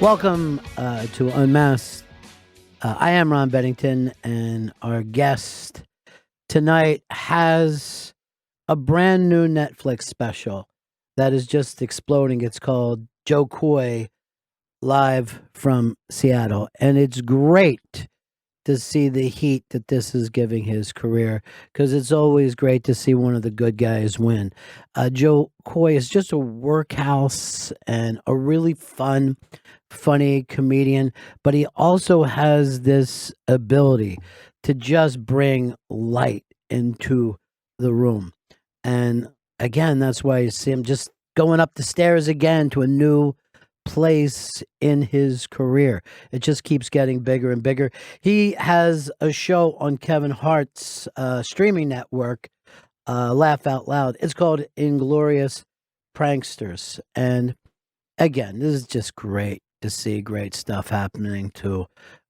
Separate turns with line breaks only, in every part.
Welcome to Unmasked. I am Ron Bennington, and our guest tonight has a brand new Netflix special that is just exploding. It's called Jo Koy, live from Seattle, and it's great to see the heat that this is giving his career, because it's always great to see one of the good guys win. Jo Koy is just a workhouse and a really fun, funny comedian, but he also has this ability to just bring light into the room. And again, that's why you see him just going up the stairs again to a new place in his career. It just keeps getting bigger and bigger. He has a show on Kevin Hart's streaming network, Laugh Out Loud. It's called Inglorious Pranksters. And again, this is just great to see great stuff happening to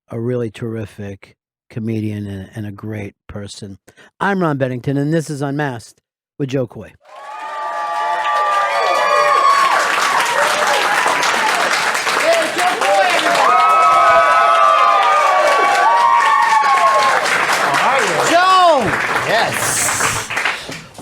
a really terrific comedian and a great person. I'm Ron Bennington, and this is Unmasked with Jo Koy. Yes.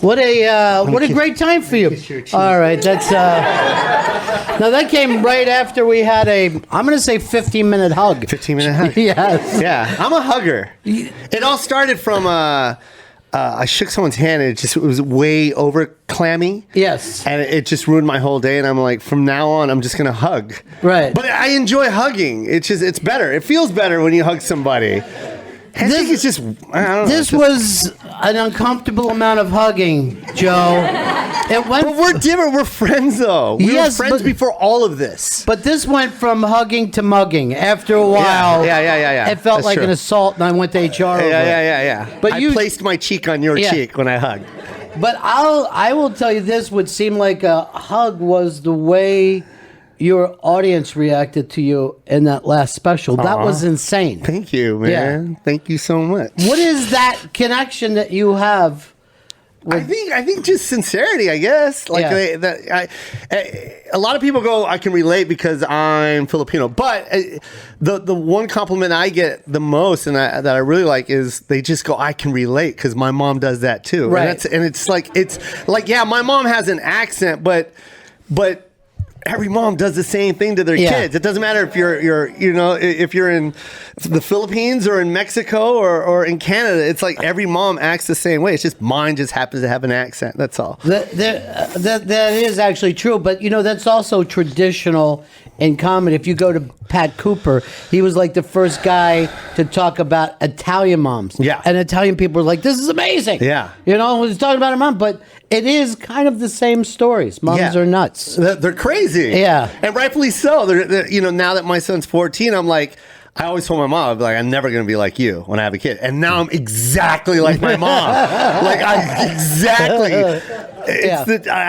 What a great time for you. All right, that's now that came right after we had I'm going to say 15-minute hug.
15-minute hug.
Yes.
Yeah, I'm a hugger. It all started from I shook someone's hand and it was way over clammy.
Yes.
And it just ruined my whole day, and I'm like, from now on I'm just going to hug.
Right.
But I enjoy hugging. It's better. It feels better when you hug somebody. This is just, I don't know.
This was an uncomfortable amount of hugging, Joe.
But we're different. We're friends, though. We were friends before all of this.
But this went from hugging to mugging. After a while,
yeah.
It felt
That's
like
true.
an assault, and I went to HR.
Yeah.
But
I placed my cheek on your cheek when I hugged.
But I will tell you, this would seem like a hug was the way your audience reacted to you in that last special. That was insane.
Thank you, man. Yeah. Thank you so much.
What is that connection that you have?
I think just sincerity, I guess. Like a lot of people go, I can relate because I'm Filipino. But the one compliment I get the most and that I really like is they just go, I can relate because my mom does that too.
Right.
And it's like yeah, my mom has an accent, but every mom does the same thing to their kids. It doesn't matter if if you're in the Philippines or in Mexico or in Canada. It's like every mom acts the same way. It's just mine just happens to have an accent. That's all.
That is actually true. But that's also traditional in comedy. If you go to Pat Cooper, he was like the first guy to talk about Italian moms.
Yeah.
And Italian people were like, this is amazing.
Yeah.
He was talking about a mom, but it is kind of the same stories. Moms are nuts.
They're crazy.
Yeah.
And rightfully so. They're now that my son's 14, I'm like, I always told my mom, I'd be like, I'm never going to be like you when I have a kid. And now I'm exactly like my mom. I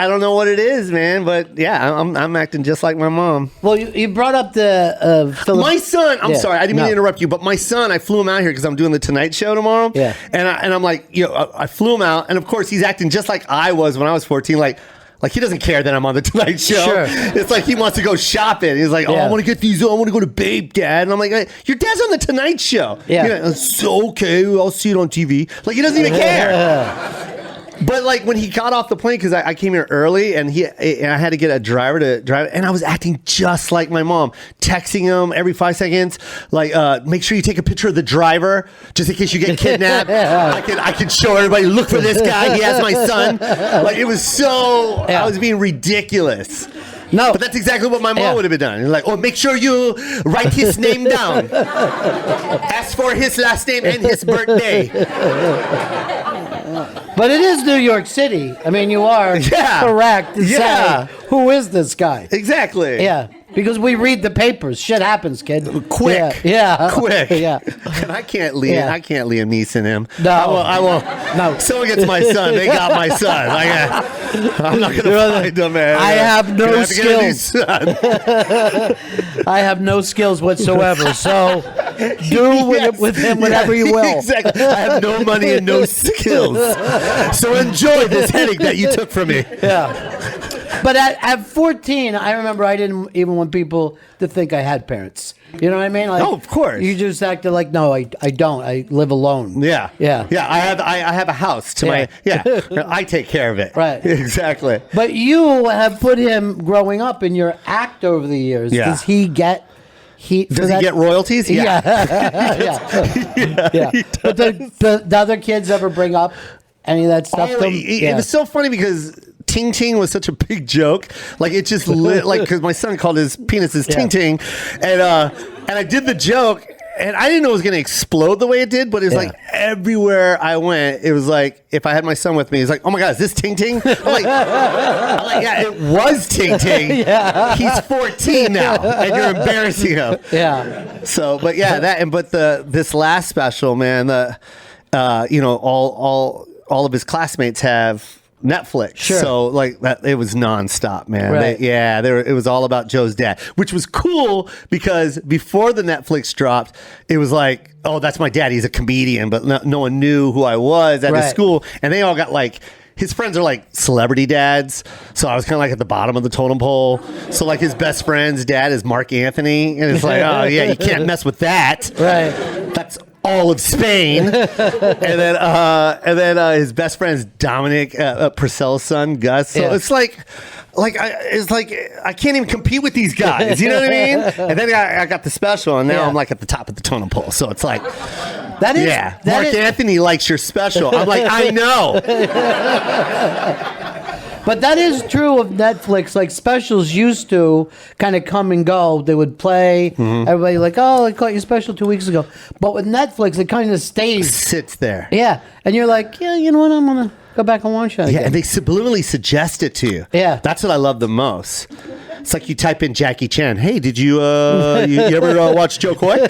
don't know what it is, man, but yeah, I'm acting just like my mom.
Well, you brought up the
my son. I'm sorry, I didn't mean to interrupt you, but my son, I flew him out here because I'm doing the Tonight Show tomorrow.
Yeah,
and I'm like, I flew him out, and of course he's acting just like I was when I was 14, like he doesn't care that I'm on the Tonight Show.
Sure.
It's like he wants to go shopping. He's like, I want to get these. I want to go to Babe, Dad. And I'm like, your dad's on the Tonight Show.
Yeah.
It's okay. I'll see it on TV. Like, he doesn't even care. But like when he got off the plane, because I came here early and I had to get a driver to drive, and I was acting just like my mom, texting him every 5 seconds, like make sure you take a picture of the driver just in case you get kidnapped. I could show everybody, look for this guy, he has my son. Like it was so, I was being ridiculous.
No,
but that's exactly what my mom would have been done. Like, make sure you write his name down. Ask for his last name and his birthday.
But it is New York City. I mean, you are correct to say, who is this guy?
Exactly.
Yeah. Because we read the papers. Shit happens, kid.
Quick.
Yeah.
Quick.
Yeah.
And I can't Liam Neeson him.
No.
I won't.
No.
Someone gets my son. They got my son. I'm not going to find him, man.
I have no skills. I have no skills whatsoever. So do with him whatever you will.
Exactly. I have no money and no skills. So enjoy this headache that you took from me.
Yeah. But at 14, I remember I didn't even want people to think I had parents. You know what I mean? Like,
of course.
You just acted like, no, I don't. I live alone.
Yeah.
Yeah.
I have a house to my. Yeah. I take care of it.
Right.
Exactly.
But you have put him growing up in your act over the years.
Yeah.
Does he get?
Does he get royalties? Yeah.
Yeah. But the other kids ever bring up any of that stuff?
It was so funny because Ting Ting was such a big joke. Like it just lit, like because my son called his penises Ting Ting, and I did the joke. And I didn't know it was going to explode the way it did, but it was like everywhere I went, it was like, if I had my son with me, he's like, oh my God, is this Ting Ting? I'm like, yeah, it was Ting Ting.
Yeah.
He's 14 now, and you're embarrassing him.
Yeah.
So, but yeah, this last special, man, all of his classmates have Netflix.
Sure.
So like that, it was nonstop, man.
Right.
It was all about Joe's dad, which was cool because before the Netflix dropped, it was like, oh, that's my dad. He's a comedian, but no one knew who I was at his school. And they all got like, his friends are like celebrity dads. So I was kind of like at the bottom of the totem pole. So like his best friend's dad is Mark Anthony. And it's like, oh yeah, you can't mess with that.
Right.
That's all of Spain. and then his best friend's Dominic, Purcell's son, Gus. So it's like I can't even compete with these guys. You know what I mean? And then I got the special, and now I'm like at the top of the totem pole. So it's like, Mark Anthony likes your special. I'm like, I know.
But that is true of Netflix. Like specials used to kind of come and go. They would play. Everybody like, oh, I caught your special 2 weeks ago. But with Netflix, it kind of stays.
Sits there.
Yeah. And you're like, yeah, you know what? I'm going to go back and watch that again.
Yeah, and they subliminally suggest it to you.
Yeah.
That's what I love the most. It's like you type in Jackie Chan. Hey, did you you ever watch Jo Koy? What?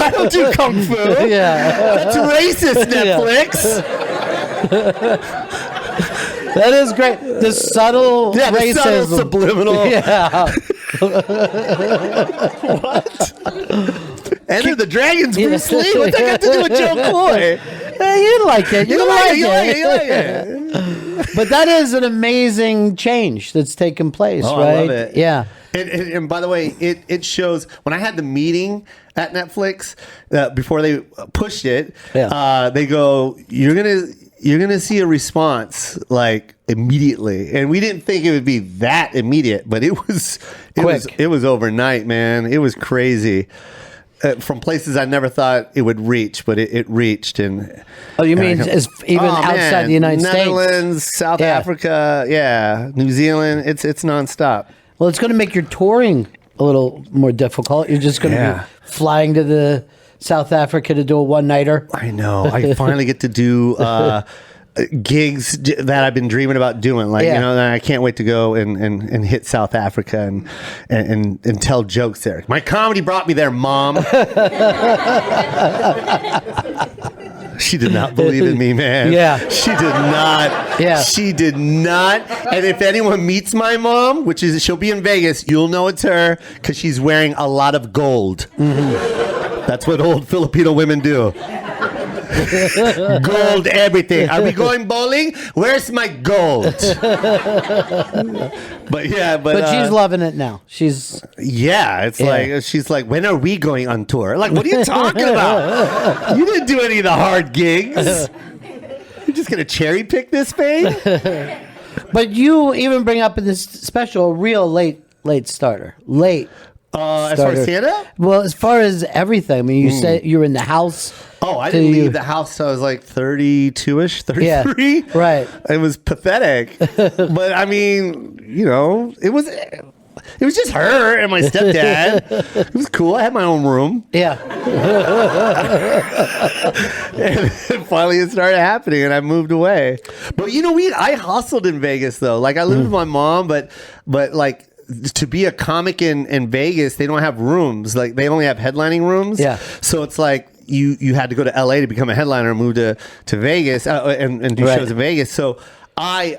I don't do kung fu.
Yeah.
That's racist, Netflix.
That is great. The subtle racism.
The subtle subliminal.
Yeah.
What? Enter the Dragons, Bruce Lee. What's that got to do with Jo Koy?
You like it. You like
it.
But that is an amazing change that's taken place, right?
I love it.
Yeah.
And by the way, it shows when I had the meeting at Netflix before they pushed it. They go, you're gonna see a response like immediately, and we didn't think it would be that immediate, but it was overnight, man. It was crazy. From places I never thought it would reach, but it reached. And
you mean even outside the United States?
Netherlands, South Africa, New Zealand. It's nonstop.
Well, it's going to make your touring a little more difficult. You're just going to be flying to the South Africa to do a one-nighter.
I know. I finally get to do gigs that I've been dreaming about doing. Like, I can't wait to go and hit South Africa and tell jokes there. My comedy brought me there, Mom. She did not believe in me, man.
Yeah.
She did not.
Yeah.
She did not. And if anyone meets my mom, she'll be in Vegas, you'll know it's her because she's wearing a lot of gold. Mm-hmm. That's what old Filipino women do. Gold everything. Are we going bowling? Where's my gold? But
she's loving it now. She's
like she's like, when are we going on tour? Like, what are you talking about? You didn't do any of the hard gigs. You're just gonna cherry pick this thing.
But you even bring up in this special a real late starter.
As far as stand-up?
Well, as far as everything. I mean, you said you were in the house.
Oh, I didn't leave the house till I was like 32-ish, 33.
Yeah, right.
It was pathetic. But I mean, it was just her and my stepdad. It was cool. I had my own room.
Yeah.
And finally it started happening and I moved away. But I hustled in Vegas though. Like I lived with my mom, but like to be a comic in Vegas, they don't have rooms. Like they only have headlining rooms.
Yeah.
So it's like you had to go to LA to become a headliner and move to Vegas and do shows in Vegas. So I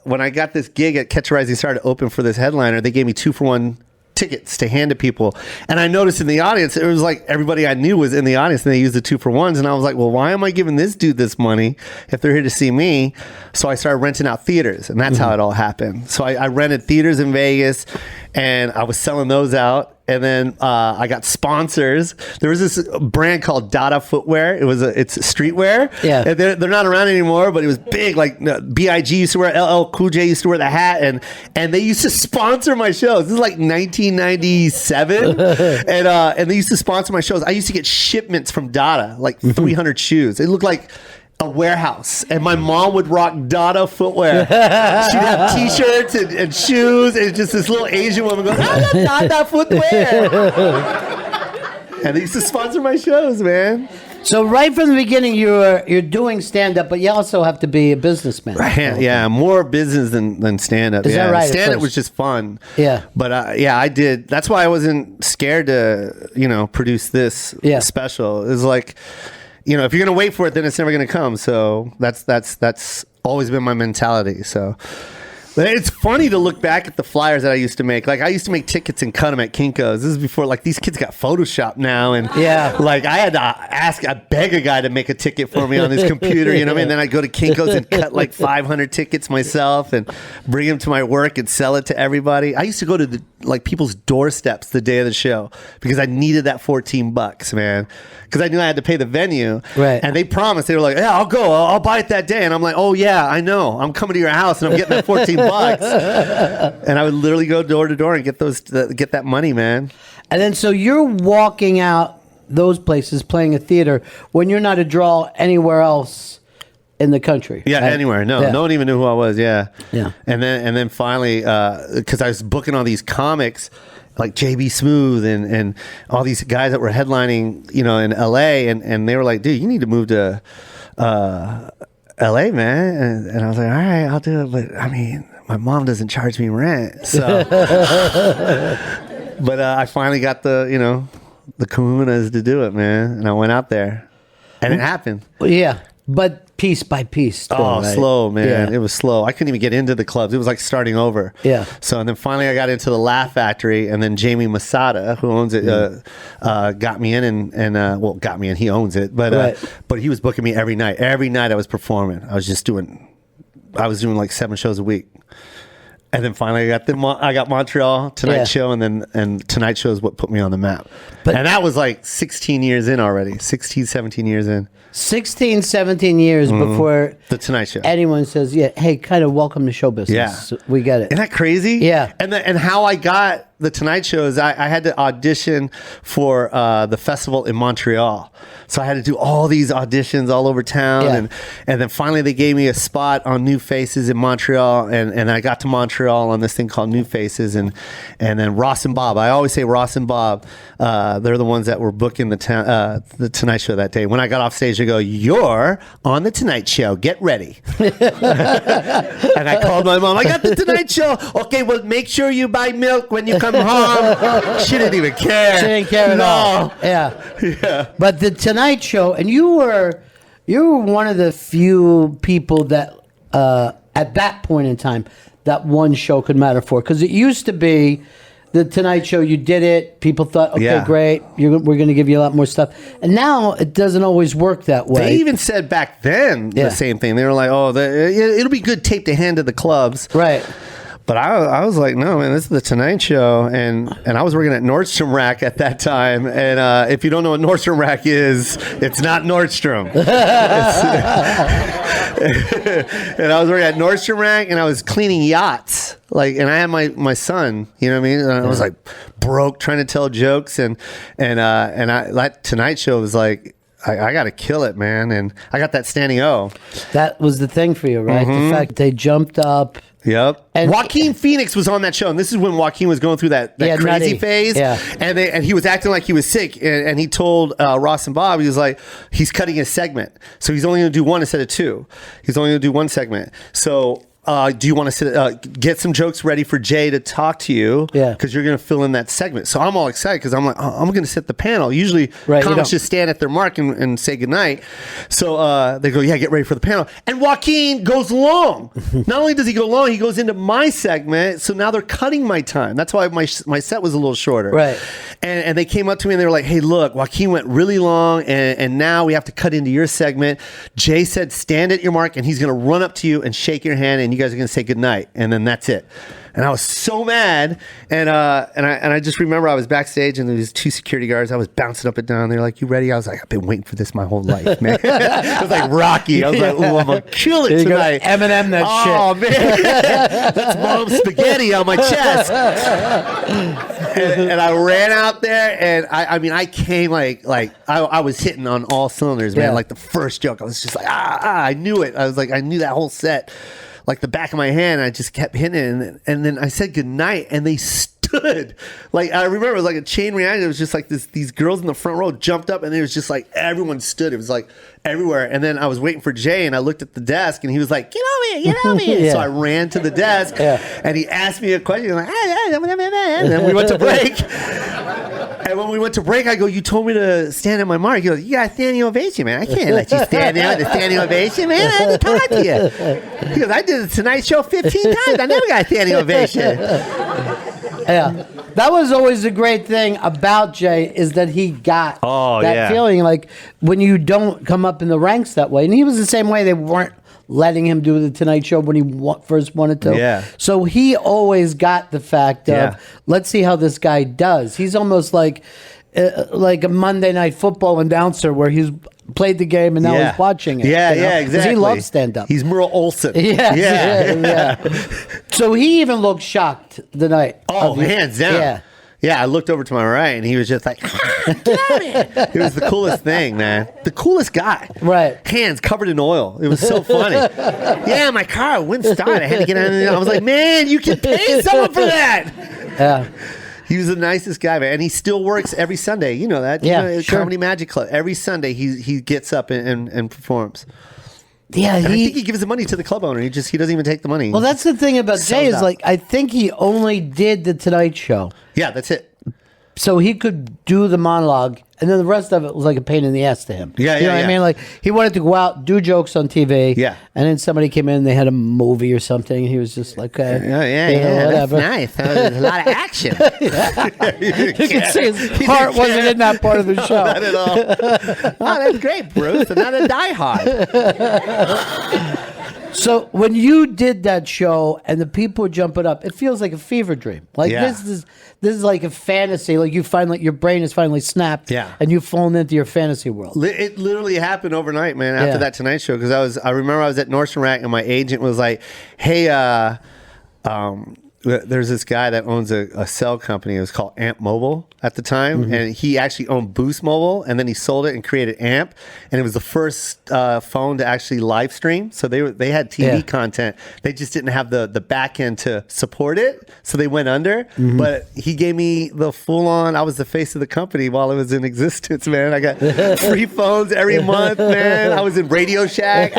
when I got this gig at Catch a Rising Star to open for this headliner, they gave me 2-for-1 tickets to hand to people. And I noticed in the audience, it was like everybody I knew was in the audience and they used the 2-for-1s. And I was like, well, why am I giving this dude this money if they're here to see me? So I started renting out theaters, and that's how it all happened. So I rented theaters in Vegas, and I was selling those out. And then I got sponsors. There was this brand called Dada Footwear. It's streetwear. Yeah. And they're not around anymore, but it was big. Like B.I.G. used to wear, LL Cool J used to wear the hat, and they used to sponsor my shows. This is like 1997, and they used to sponsor my shows. I used to get shipments from Dada, like 300 shoes. It looked like a warehouse, and my mom would rock Dada Footwear. She'd have t-shirts and shoes, and just this little Asian woman going, I love Dada Footwear. And they used to sponsor my shows, man.
So right from the beginning, you're doing stand-up, but you also have to be a businessman.
Right, yeah, more business than stand-up.
Is that right?
Stand-up was just fun.
Yeah.
But I did. That's why I wasn't scared to, produce this special. It was like, if you're going to wait for it, then it's never going to come. So that's always been my mentality. So but it's funny to look back at the flyers that I used to make. Like I used to make tickets and cut them at Kinko's. This is before like these kids got Photoshop now. And like I had to beg a guy to make a ticket for me on his computer, you know what I mean? Then I'd go to Kinko's and cut like 500 tickets myself and bring them to my work and sell it to everybody. I used to go to people's doorsteps the day of the show because I needed that $14, man. Because I knew I had to pay the venue. Right. And they promised. They were like, yeah, I'll go. I'll buy it that day. And I'm like, oh, yeah, I know. I'm coming to your house and I'm getting that $14. And I would literally go door to door and get that money, man.
And then so you're walking out those places playing a theater when you're not a draw anywhere else in the country.
Yeah, right? Anywhere. No one even knew who I was. Yeah. And then finally, because I was booking all these comics like JB Smooth and all these guys that were headlining, in LA, and they were like, dude, you need to move to LA, man. And I was like, all right, I'll do it. But I mean, my mom doesn't charge me rent. So, but I finally got the kahunas to do it, man. And I went out there and it happened.
Yeah. But piece by piece. Too, right?
Slow, man. Yeah. It was slow. I couldn't even get into the clubs. It was like starting over.
Yeah.
So, and then finally I got into the Laugh Factory, and then Jamie Masada, who owns it, got me in and got me in. He owns it. But but he was booking me every night. Every night I was performing. I was doing like 7 shows a week. And then finally I got Montreal, Tonight Show, and Tonight Show is what put me on the map. And that was like 16 years in already. 16, 17 years in.
16, 17 years before
the Tonight Show.
Anyone says, hey, kind of welcome to show business.
Yeah.
So we get it.
Isn't that crazy?
Yeah.
And how I got the Tonight Show is I had to audition for the festival in Montreal. So I had to do all these auditions all over town. And then finally they gave me a spot on New Faces in Montreal. And I got to Montreal on this thing called New Faces. And then Ross and Bob. I always say Ross and Bob. They're the ones that were booking the Tonight Show that day. When I got off stage, they go, you're on the Tonight Show. Get ready. And I called my mom. I got the Tonight Show. Okay, well, make sure you buy milk when you come home. She didn't even care.
She didn't care at all. Yeah. But the Tonight Show, and you were one of the few people that at that point in time that one show could matter for, because it used to be the Tonight Show, you did it, people thought, okay, great, we're going to give you a lot more stuff. And now it doesn't always work that way.
They even said back then the same thing. They were like, it'll be good tape to hand to the clubs.
Right.
But I was like, no, man, this is the Tonight Show. And I was working at Nordstrom Rack at that time. And if you don't know what Nordstrom Rack is, it's not Nordstrom. And I was working at Nordstrom Rack, and I was cleaning yachts. And I had my son, you know what I mean? And I was like broke trying to tell jokes. And that Tonight Show was like, I got to kill it, man. And I got that standing O. That
was the thing for you, right? The fact they jumped up.
Yep. And Joaquin Phoenix was on that show, and this is when Joaquin was going through that crazy
nutty
phase.
Yeah.
And he was acting like he was sick, and he told Ross and Bob, he was like, he's cutting his segment, so he's only going to do one instead of two. He's only going to do one segment. So do you want to get some jokes ready for Jay to talk to you?
Yeah.
Because you're going to fill in that segment. So I'm all excited because I'm like, I'm going to sit the panel. Usually comics just stand at their mark and say goodnight. So they go, yeah, get ready for the panel. And Joaquin goes long. Not only does he go long, he goes into my segment. So now they're cutting my time. That's why my set was a little shorter.
Right.
And they came up to me and they were like, hey, look, Joaquin went really long and now we have to cut into your segment. Jay said, stand at your mark and he's going to run up to you and shake your hand and you guys are going to say goodnight. And then that's it. And I was so mad. And I just remember I was backstage and there was 2 security guards. I was bouncing up and down. They're like, you ready? I was like, I've been waiting for this my whole life, man. It was like Rocky. I was like, ooh, I'm going to kill it tonight.
Eminem that shit.
Oh, man. That's mom's spaghetti on my chest. and I ran out there and I came like I was hitting on all cylinders, man. Like the first joke, I was just like, I knew it. I was like, I knew that whole set like the back of my hand. I just kept hitting it. And then I said goodnight and they stood. Like, I remember it was like a chain reaction. It was just like these girls in the front row jumped up and it was just like everyone stood. It was like everywhere. And then I was waiting for Jay and I looked at the desk and he was like, get over here. So I ran to the desk and he asked me a question. Like, and then we went to break. And when we went to break, I go, you told me to stand at my mark. He goes, you got a standing ovation, man. I can't let you stand there with a standing ovation, man. I had to talk to you. He goes, I did the Tonight Show 15 times. I never got a standing ovation.
Yeah. That was always the great thing about Jay is that he got that feeling like when you don't come up in the ranks that way. And he was the same way. They weren't letting him do the Tonight Show when he first wanted to.
Yeah.
So he always got the fact of, let's see how this guy does. He's almost like a Monday Night Football announcer where he's played the game and now he's watching it.
Yeah, you know?
Exactly. Because he loves stand-up.
He's Merle Olsen.
Yeah. So he even looked shocked the night.
Oh, hands down. Yeah, I looked over to my right, and he was just like, get out of here. It was the coolest thing, man. The coolest guy.
Right.
Hands covered in oil. It was so funny. Yeah, my car wouldn't start. I had to get out of there. I was like, man, you can pay someone for that.
Yeah.
He was the nicest guy, man. And he still works every Sunday. You know that?
Yeah,
you know,
sure.
Comedy Magic Club. Every Sunday, he gets up and performs.
Yeah,
and I think he gives the money to the club owner. He doesn't even take the money.
Well, that's the thing about Jay is like I think he only did the Tonight Show.
Yeah, that's it.
So he could do the monologue, and then the rest of it was like a pain in the ass to him. You know what I mean? Like he wanted to go out, do jokes on TV.
Yeah.
And then somebody came in, they had a movie or something, and he was just like, okay.
Whatever. That's nice. There's a lot of action.
You can see his heart wasn't in that part of the show.
Not at all. Oh, that's great, Bruce. Another Die Hard.
So when you did that show and the people were jumping up, it feels like a fever dream. Like this is like a fantasy. Like you finally, your brain is finally snapped. Yeah. And you've fallen into your fantasy world.
It literally happened overnight, man. After that Tonight Show, because I remember I was at Nordstrom Rack and my agent was like, "Hey, there's this guy that owns a cell company. It was called Amp Mobile at the time, and he actually owned Boost Mobile, and then he sold it and created Amp, and it was the first phone to actually live stream. So they had TV content. They just didn't have the back end to support it, so they went under. But he gave me the full on. I was the face of the company while it was in existence, man. I got free phones every month, man. I was in Radio Shack.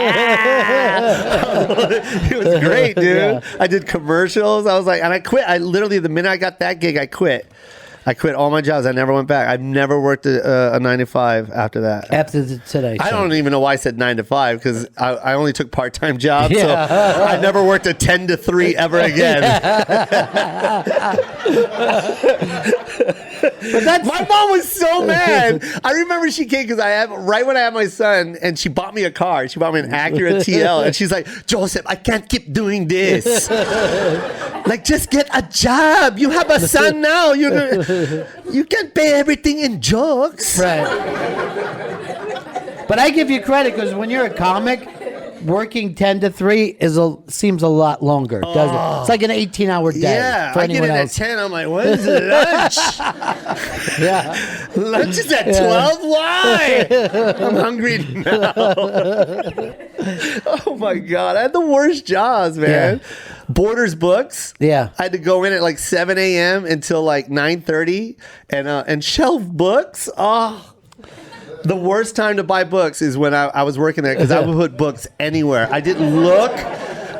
It was great, dude. Yeah. I did commercials. I was like, and I quit. I literally, the minute I got that gig, I quit. I quit all my jobs. I never went back. I've never worked a 9 to 5 after that.
After today,
I don't even know why I said 9 to 5 because I only took part-time jobs. So I never worked a 10 to 3 ever again. But my mom was so mad. I remember she came because right when I had my son, and she bought me a car. She bought me an Acura TL, and she's like, Joseph, I can't keep doing this. Like, just get a job. You have a son now. You can't pay everything in jokes.
Right. But I give you credit because when you're a comic, working 10 to 3 seems a lot longer, doesn't it? It's like an 18-hour day.
Yeah,
for
I get in at 10. I'm like, when is lunch? Lunch is at 12? Why? I'm hungry now. Oh, my God. I had the worst jobs, man. Yeah. Borders books. Yeah. I had to go in at like 7 a.m. until like 9:30 and shelf books. Oh. The worst time to buy books is when I was working there because I would put books anywhere. I didn't look.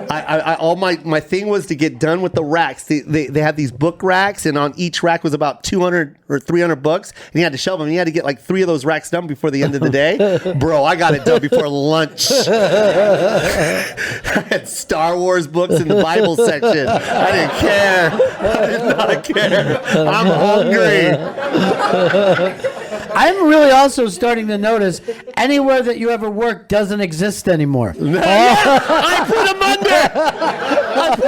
all my thing was to get done with the racks. They had these book racks, and on each rack was about 200 or 300 books, and you had to shelve them. And you had to get like 3 of those racks done before the end of the day. Bro, I got it done before lunch. I had Star Wars books in the Bible section. I didn't care. I did not care. I'm hungry.
I'm really also starting to notice anywhere that you ever worked doesn't exist anymore.
I put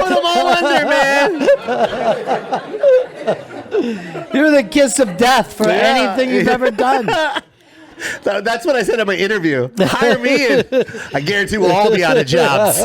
them all under. Man.
You're the kiss of death for anything you've ever done.
That's what I said in my interview. Hire me, and I guarantee we'll all be out of jobs.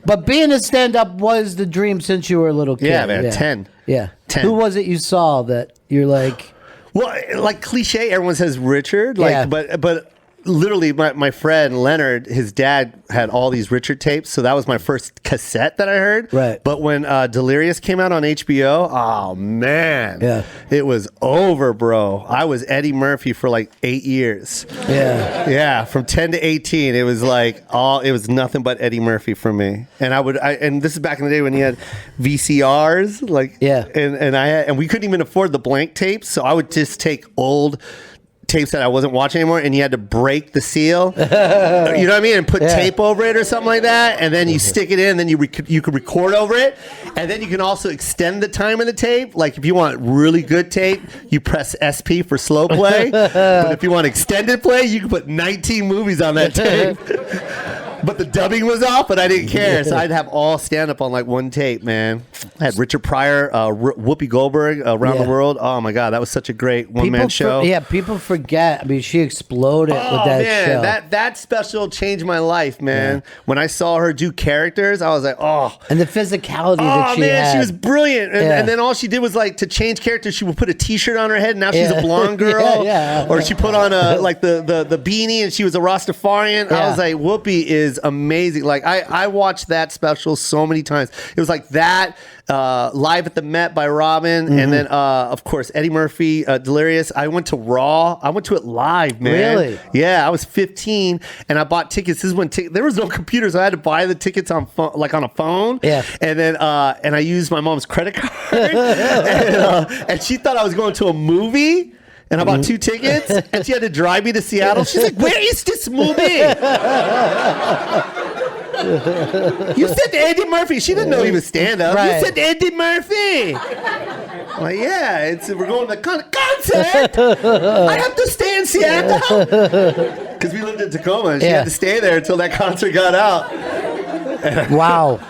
But being a stand-up was the dream since you were a little kid.
Yeah, man. 10.
Yeah.
10.
Who was it you saw that you're like?
Well, like cliche, everyone says Richard. Like, but literally, my friend Leonard, his dad had all these Richard tapes, so that was my first cassette that I heard.
Right.
But when Delirious came out on HBO, oh man, it was over, bro. I was Eddie Murphy for like 8 years. Yeah, from 10 to 18, it was like it was nothing but Eddie Murphy for me. And and this is back in the day when you had VCRs, like and we couldn't even afford the blank tapes, so I would just take old tapes that I wasn't watching anymore, and you had to break the seal, you know what I mean, and put tape over it or something like that, and then you stick it in, and then you could record over it, and then you can also extend the time of the tape. Like if you want really good tape, you press SP for slow play, but if you want extended play, you can put 19 movies on that tape. But the dubbing was off, but I didn't care. So I'd have all stand up on like one tape, man. I had Richard Pryor, Whoopi Goldberg, Around the World. Oh my God, that was such a great one-man show.
People forget. I mean, she exploded with that show.
That special changed my life, man. When I saw her do characters, I was like, and
the physicality that she had.
She was brilliant. And then all she did was like to change characters. She would put a T-shirt on her head, and now she's a blonde girl. Or she put on like the beanie, and she was a Rastafarian. I was like, Whoopi is amazing. Like I watched that special so many times. It was like that, Live at the Met by Robin, and then of course Eddie Murphy, Delirious. I went to Raw. I went to it live, man.
Really?
Yeah, I was 15 and I bought tickets. This is when there was no computers. So I had to buy the tickets on a phone.
Yeah.
And then and I used my mom's credit card, and she thought I was going to a movie. And I bought 2 tickets, and she had to drive me to Seattle. She's like, "Where is this movie?" You said Eddie Murphy. She didn't know he was stand-up. Right. You said Eddie Murphy. I'm like, yeah, we're going to the concert. I have to stay in Seattle. Because we lived in Tacoma, and she had to stay there until that concert got out.
Wow.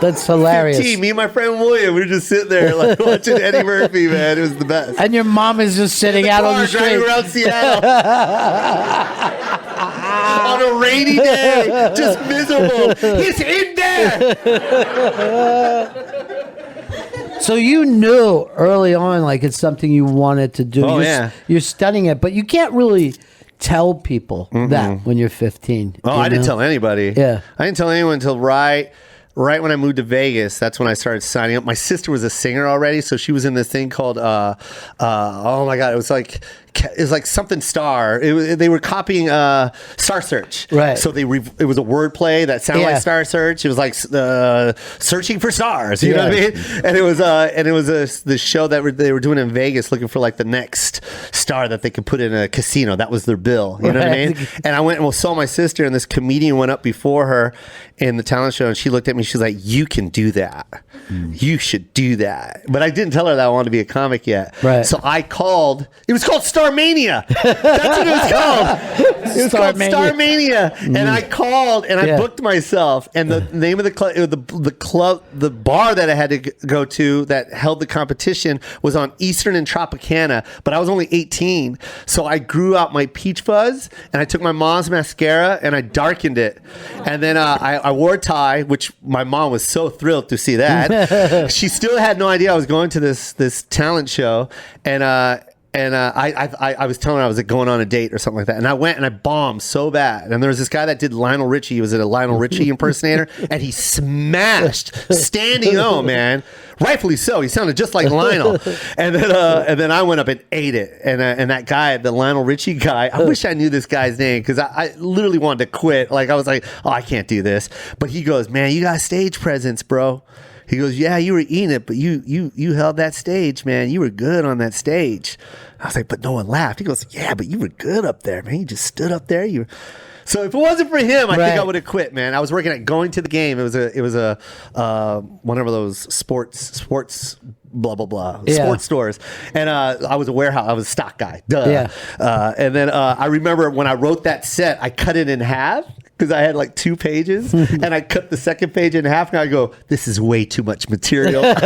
That's hilarious.
15, me and my friend William, we were just sitting there like watching Eddie Murphy, man. It was the best.
And your mom is just sitting out on the street.
Driving around Seattle. On a rainy day. Just miserable. He's in there.
So you knew early on like it's something you wanted to do. You're studying it, but you can't really tell people that when you're 15.
I didn't tell anybody.
Yeah.
I didn't tell anyone until right when I moved to Vegas. That's when I started signing up. My sister was a singer already, so she was in this thing called oh my God, it was like something Star. They were copying Star Search,
right?
So it was a wordplay that sounded like Star Search. It was like searching for stars, you know what I mean? And it was the show that they were doing in Vegas, looking for like the next star that they could put in a casino. That was their bill, you know what I mean? And I went and saw my sister, and this comedian went up before her in the talent show, and she looked at me. She's like, "You can do that. You should do that." But I didn't tell her that I wanted to be a comic yet.
Right.
So I called. It was called Starmania. That's what it was called. It was called Starmania. And I called and I booked myself. And the name of the club, the bar that I had to go to that held the competition was on Eastern and Tropicana. But I was only 18, so I grew out my peach fuzz and I took my mom's mascara and I darkened it. And then I wore a tie, which my mom was so thrilled to see that. She still had no idea I was going to this talent show, and And I was telling her I was going on a date or something like that. And I went and I bombed so bad. And there was this guy that did Lionel Richie. He was a Lionel Richie impersonator. And he smashed standing O, man. Rightfully so. He sounded just like Lionel. And then I went up and ate it. And that guy, the Lionel Richie guy, I wish I knew this guy's name because I literally wanted to quit. Like I was like, oh, I can't do this. But he goes, man, you got stage presence, bro. He goes, yeah, you were eating it, but you held that stage, man. You were good on that stage. I was like, but no one laughed. He goes, yeah, but you were good up there, man. You just stood up there. So if it wasn't for him, I think I would have quit, man. I was working at Going to the Game. It was a one of those sports blah blah blah sports stores, and I was a warehouse. I was a stock guy. Duh. Yeah. And then I remember when I wrote that set, I cut it in half. Because I had like 2 pages and I cut the second page in half and I go, this is way too much material.
But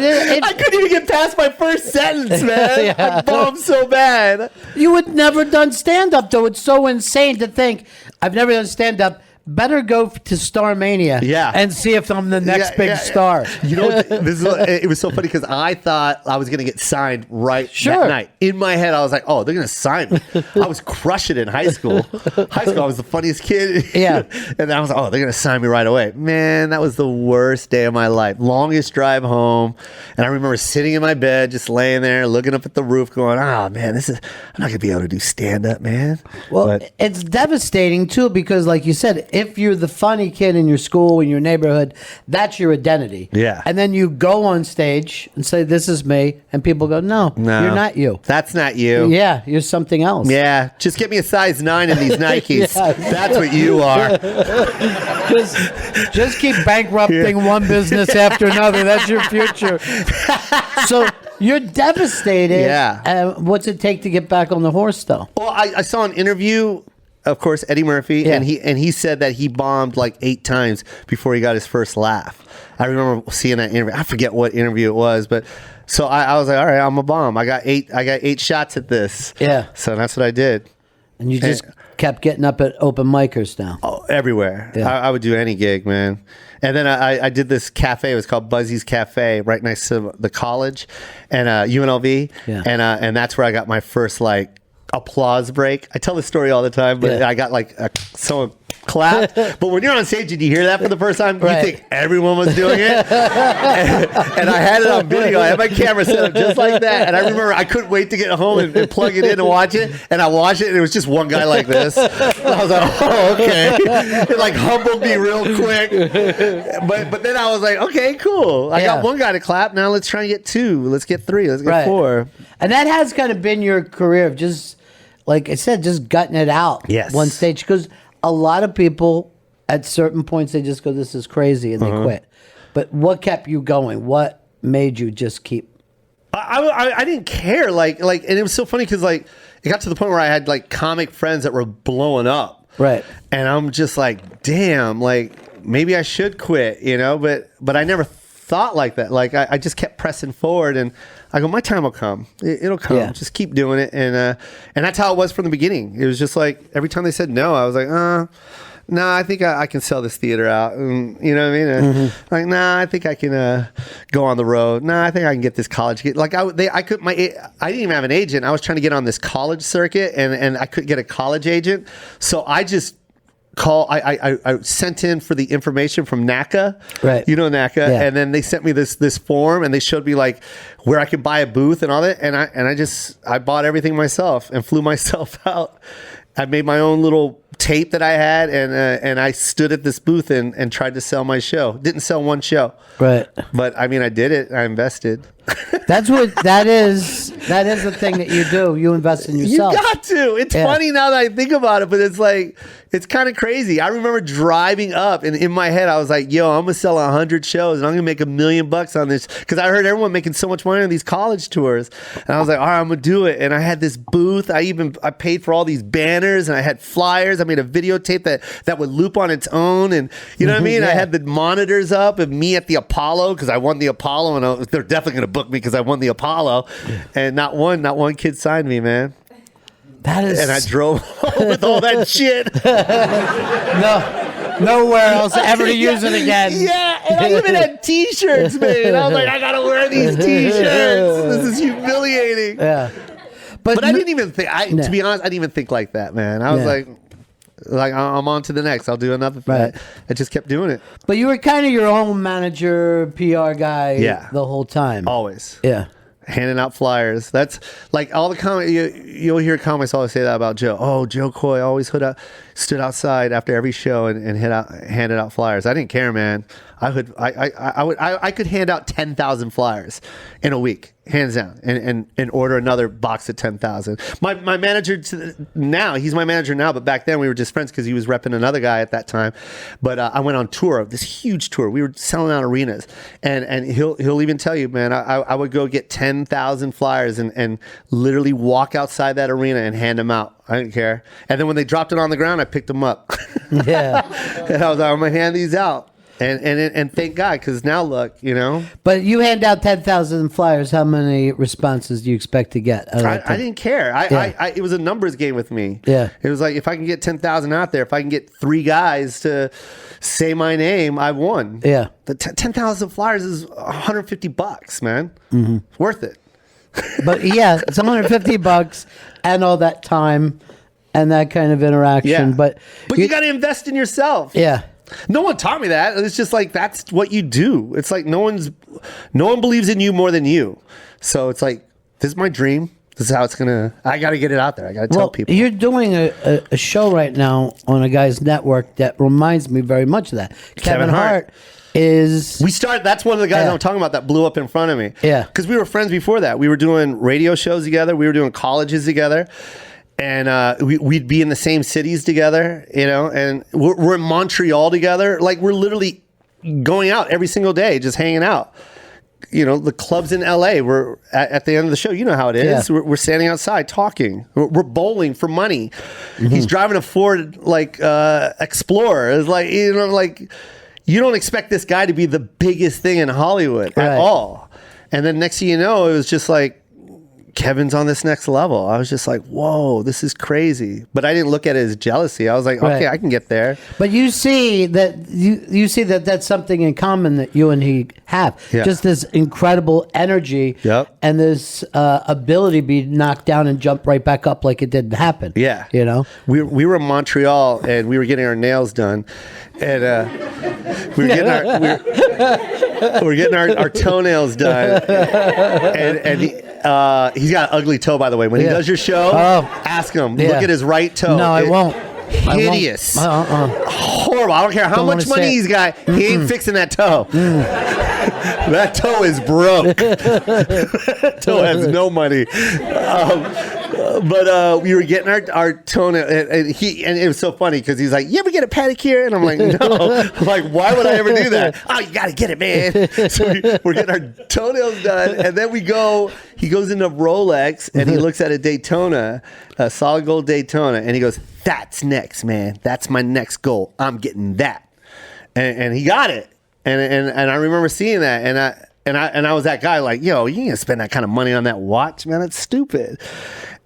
I couldn't even get past my first sentence, man. I bombed so bad.
You had never done stand-up, though. It's so insane to think, I've never done stand-up. Better go to Starmania and see if I'm the next big star.
You know, it was so funny because I thought I was going to get signed that night. In my head, I was like, oh, they're going to sign me. I was crushing it in high school. I was the funniest kid.
Yeah.
And then I was like, oh, they're going to sign me right away. Man, that was the worst day of my life. Longest drive home. And I remember sitting in my bed, just laying there, looking up at the roof going, oh, man, I'm not going to be able to do stand-up, man.
Well, it's devastating, too, because like you said, if you're the funny kid in your school, in your neighborhood, that's your identity.
Yeah.
And then you go on stage and say, this is me. And people go, no, you're not you.
That's not you.
Yeah, you're something else.
Yeah. Just get me a size 9 in these Nikes. That's what you are.
just keep bankrupting one business after another. That's your future. So you're devastated.
Yeah.
What's it take to get back on the horse, though?
Well, I saw an interview, of course, Eddie Murphy, and he said that he bombed like 8 times before he got his first laugh. I remember seeing that interview. I forget what interview it was, but so I was like, all right, I'm a bomb. I got 8 shots at this. Yeah. So that's what I did.
And you just kept getting up at open micers now.
Oh, everywhere. Yeah. I would do any gig, man. And then I did this cafe. It was called Buzzy's Cafe, right next to the college, and UNLV. Yeah. And that's where I got my first like applause break. I tell this story all the time, but I got like someone clapped. But when you're on stage and you hear that for the first time, you think everyone was doing it. and I had it on video. I had my camera set up just like that. And I remember I couldn't wait to get home and plug it in and watch it. And I watched it and it was just one guy like this. And I was like, oh, okay. It like humbled me real quick. But then I was like, okay, cool. I got one guy to clap. Now let's try and get 2. Let's get 3. Let's get 4.
And that has kind of been your career of just, like I said, just gutting it out one stage. Because a lot of people, at certain points, they just go, this is crazy, and they quit. But what kept you going? What made you just keep?
I didn't care. Like, and it was so funny because, like, it got to the point where I had, like, comic friends that were blowing up.
Right.
And I'm just like, damn, like, maybe I should quit, you know? But I never thought like that. Like, I just kept pressing forward, and I go, my time will come. It'll come. Yeah. Just keep doing it. And that's how it was from the beginning. It was just like every time they said no, I was like, no, I think I can sell this theater out. And, you know what I mean? Like, nah, I think I can go on the road. Nah, I think I can get this college. Like I didn't even have an agent. I was trying to get on this college circuit, and I couldn't get a college agent. So I just I sent in for the information from NACA, right? You know NACA, and then they sent me this form, and they showed me like where I could buy a booth and all that, and I bought everything myself and flew myself out. I made my own little tape that I had, and I stood at this booth and tried to sell my show. Didn't sell one show,
right?
But I mean, I did it. I invested.
That's what that is. That is the thing that you do. You invest in yourself.
You got to. It's funny now that I think about it, but it's like, it's kind of crazy. I remember driving up, and in my head, I was like, yo, I'm going to sell 100 shows, and I'm going to make $1 million on this. Because I heard everyone making so much money on these college tours. And I was like, all right, I'm going to do it. And I had this booth. I paid for all these banners, and I had flyers. I made a videotape that would loop on its own. And you know what I mean? I had the monitors up of me at the Apollo, because I won the Apollo, and they're definitely going to book me because I won the Apollo. And not one kid signed me, man.
That is,
and I drove home with all that shit.
Nowhere else ever to use it again.
Yeah, And I even had T-shirts made. I was like, I gotta wear these T-shirts. This is humiliating.
Yeah.
But I didn't even think. To be honest, I didn't even think like that, man. I was like I'm on to the next. I'll do another.
Right.
I just kept doing it.
But you were kind of your own manager, PR guy. The whole time.
Always.
Yeah.
Handing out flyers. That's like all the comics. You'll hear comics always say that about Joe. Oh, Jo Koy always stood outside after every show and handed out flyers. I didn't care, man. I could hand out 10,000 flyers in a week, hands down, and order another box of 10,000. My manager now, he's my manager now, but back then we were just friends because he was repping another guy at that time. But I went on tour, this huge tour. We were selling out arenas, and he'll even tell you, man, I would go get 10,000 flyers and literally walk outside that arena and hand them out. I didn't care. And then when they dropped it on the ground, I picked them up.
Yeah.
And I was like, I'm gonna hand these out. And thank God, because now look,
But you hand out 10,000 flyers. How many responses do you expect to get?
I didn't care. It was a numbers game with me.
Yeah.
It was like, if I can get 10,000 out there, if I can get 3 guys to say my name, I won.
Yeah.
The 10,000 flyers is $150, man. Mm-hmm. It's worth it.
But yeah, it's $150 and all that time and that kind of interaction.
Yeah.
But
you got to invest in yourself.
Yeah.
No one taught me that. It's just like, that's what you do. It's like no one believes in you more than you. So it's like, this is my dream. This is how it's I got to get it out there. I got to tell people.
You're doing a show right now on a guy's network that reminds me very much of that. Kevin Hart is...
That's one of the guys I'm talking about that blew up in front of me.
Yeah.
Because we were friends before that. We were doing radio shows together. We were doing colleges together. And we'd be in the same cities together, and we're in Montreal together. Like, we're literally going out every single day, just hanging out. The clubs in LA, we're at the end of the show. You know how it is. Yeah. We're standing outside talking. We're bowling for money. Mm-hmm. He's driving a Ford, Explorer. It's like, you don't expect this guy to be the biggest thing in Hollywood at all. And then next thing you know, it was just like, Kevin's on this next level. I was just like, whoa, this is crazy. But I didn't look at it as jealousy. I was like, okay, I can get there.
But you see that you see that that's something in common that you and he have. Yeah. Just this incredible energy and this ability to be knocked down and jump right back up like it didn't happen.
Yeah. We were in Montreal and we were getting our nails done. And we were getting our toenails done. And he's got an ugly toe, by the way. When he does your show, ask him. Look at his right toe.
No, I won't.
Hideous. Horrible. I don't care how much money he's got. He ain't fixing that toe. That toe is broke. That toe has no money. But we were getting our toenail, and it was so funny because he's like, "You ever get a pedicure?" And I'm like, "No." I'm like, why would I ever do that? Oh, you got to get it, man. So we're getting our toenails done, and then he goes into Rolex and he looks at a Daytona, a solid gold Daytona, and he goes, "That's next, man. That's my next goal. I'm getting that." And he got it, and I remember seeing that, and I was that guy like, "Yo, you ain't spend that kind of money on that watch, man. That's stupid."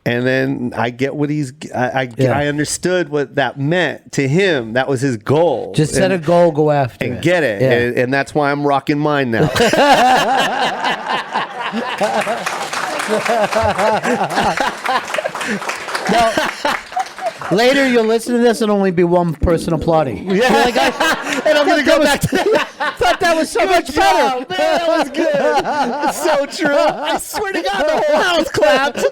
And then I get what I understood what that meant to him. That was his goal.
Just set a goal, go after it.
And get it. Yeah. And that's why I'm rocking mine now.
Now, later you'll listen to this and only be one person applauding.
Yeah. And I'm going to go back to that.
Thought that was so much better.
Man, that was good. It's so true. I swear to God, the whole house clapped.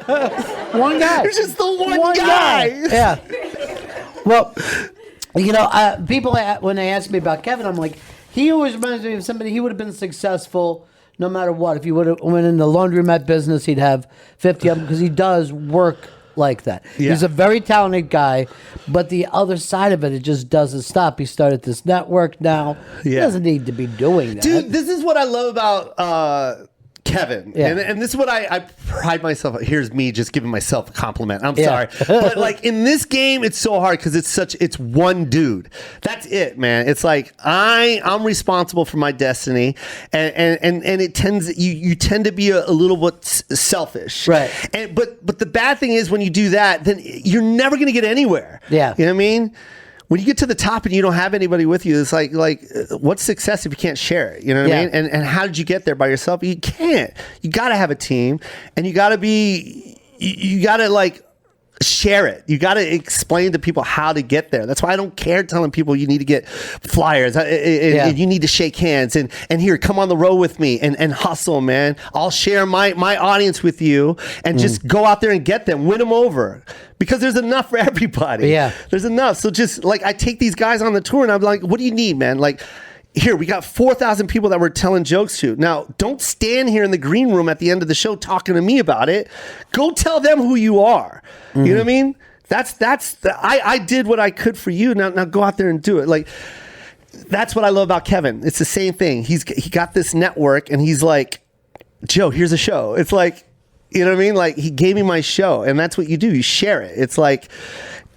One guy.
It was just the one guy.
Yeah. Well, people, when they ask me about Kevin, I'm like, he always reminds me of somebody, he would have been successful no matter what. If he would have went in the laundromat business, he'd have 50 of them because he does work like that. Yeah. He's a very talented guy, but the other side of it just doesn't stop. He started this network now. He doesn't need to be doing that.
Dude, this is what I love about Kevin. Yeah. And this is what I pride myself. Here's me just giving myself a compliment. I'm sorry. But in this game, it's so hard because it's one dude. That's it, man. It's like I'm responsible for my destiny, and it tends you tend to be a little bit selfish.
Right.
But the bad thing is when you do that, then you're never going to get anywhere.
Yeah.
You know what I mean? when you get to the top and you don't have anybody with you, it's like what's success if you can't share it? You know what I mean? And how did you get there by yourself? You can't. You got to have a team, and you got to like share it. You got to explain to people how to get there. That's why I don't care telling people you need to get flyers. You need to shake hands and here, come on the road with me and hustle, man. I'll share my audience with you and just go out there and get them, win them over, because there's enough for everybody.
Yeah,
there's enough. So just like I take these guys on the tour and I'm like, what do you need, man? Like, here, we got 4,000 people that we're telling jokes to. Now, don't stand here in the green room at the end of the show talking to me about it. Go tell them who you are. You know what I mean? I did what I could for you. Now go out there and do it. Like, that's what I love about Kevin. It's the same thing. He got this network and he's like, Joe, here's a show. It's like, you know what I mean? Like, he gave me my show, and that's what you do. You share it. It's like,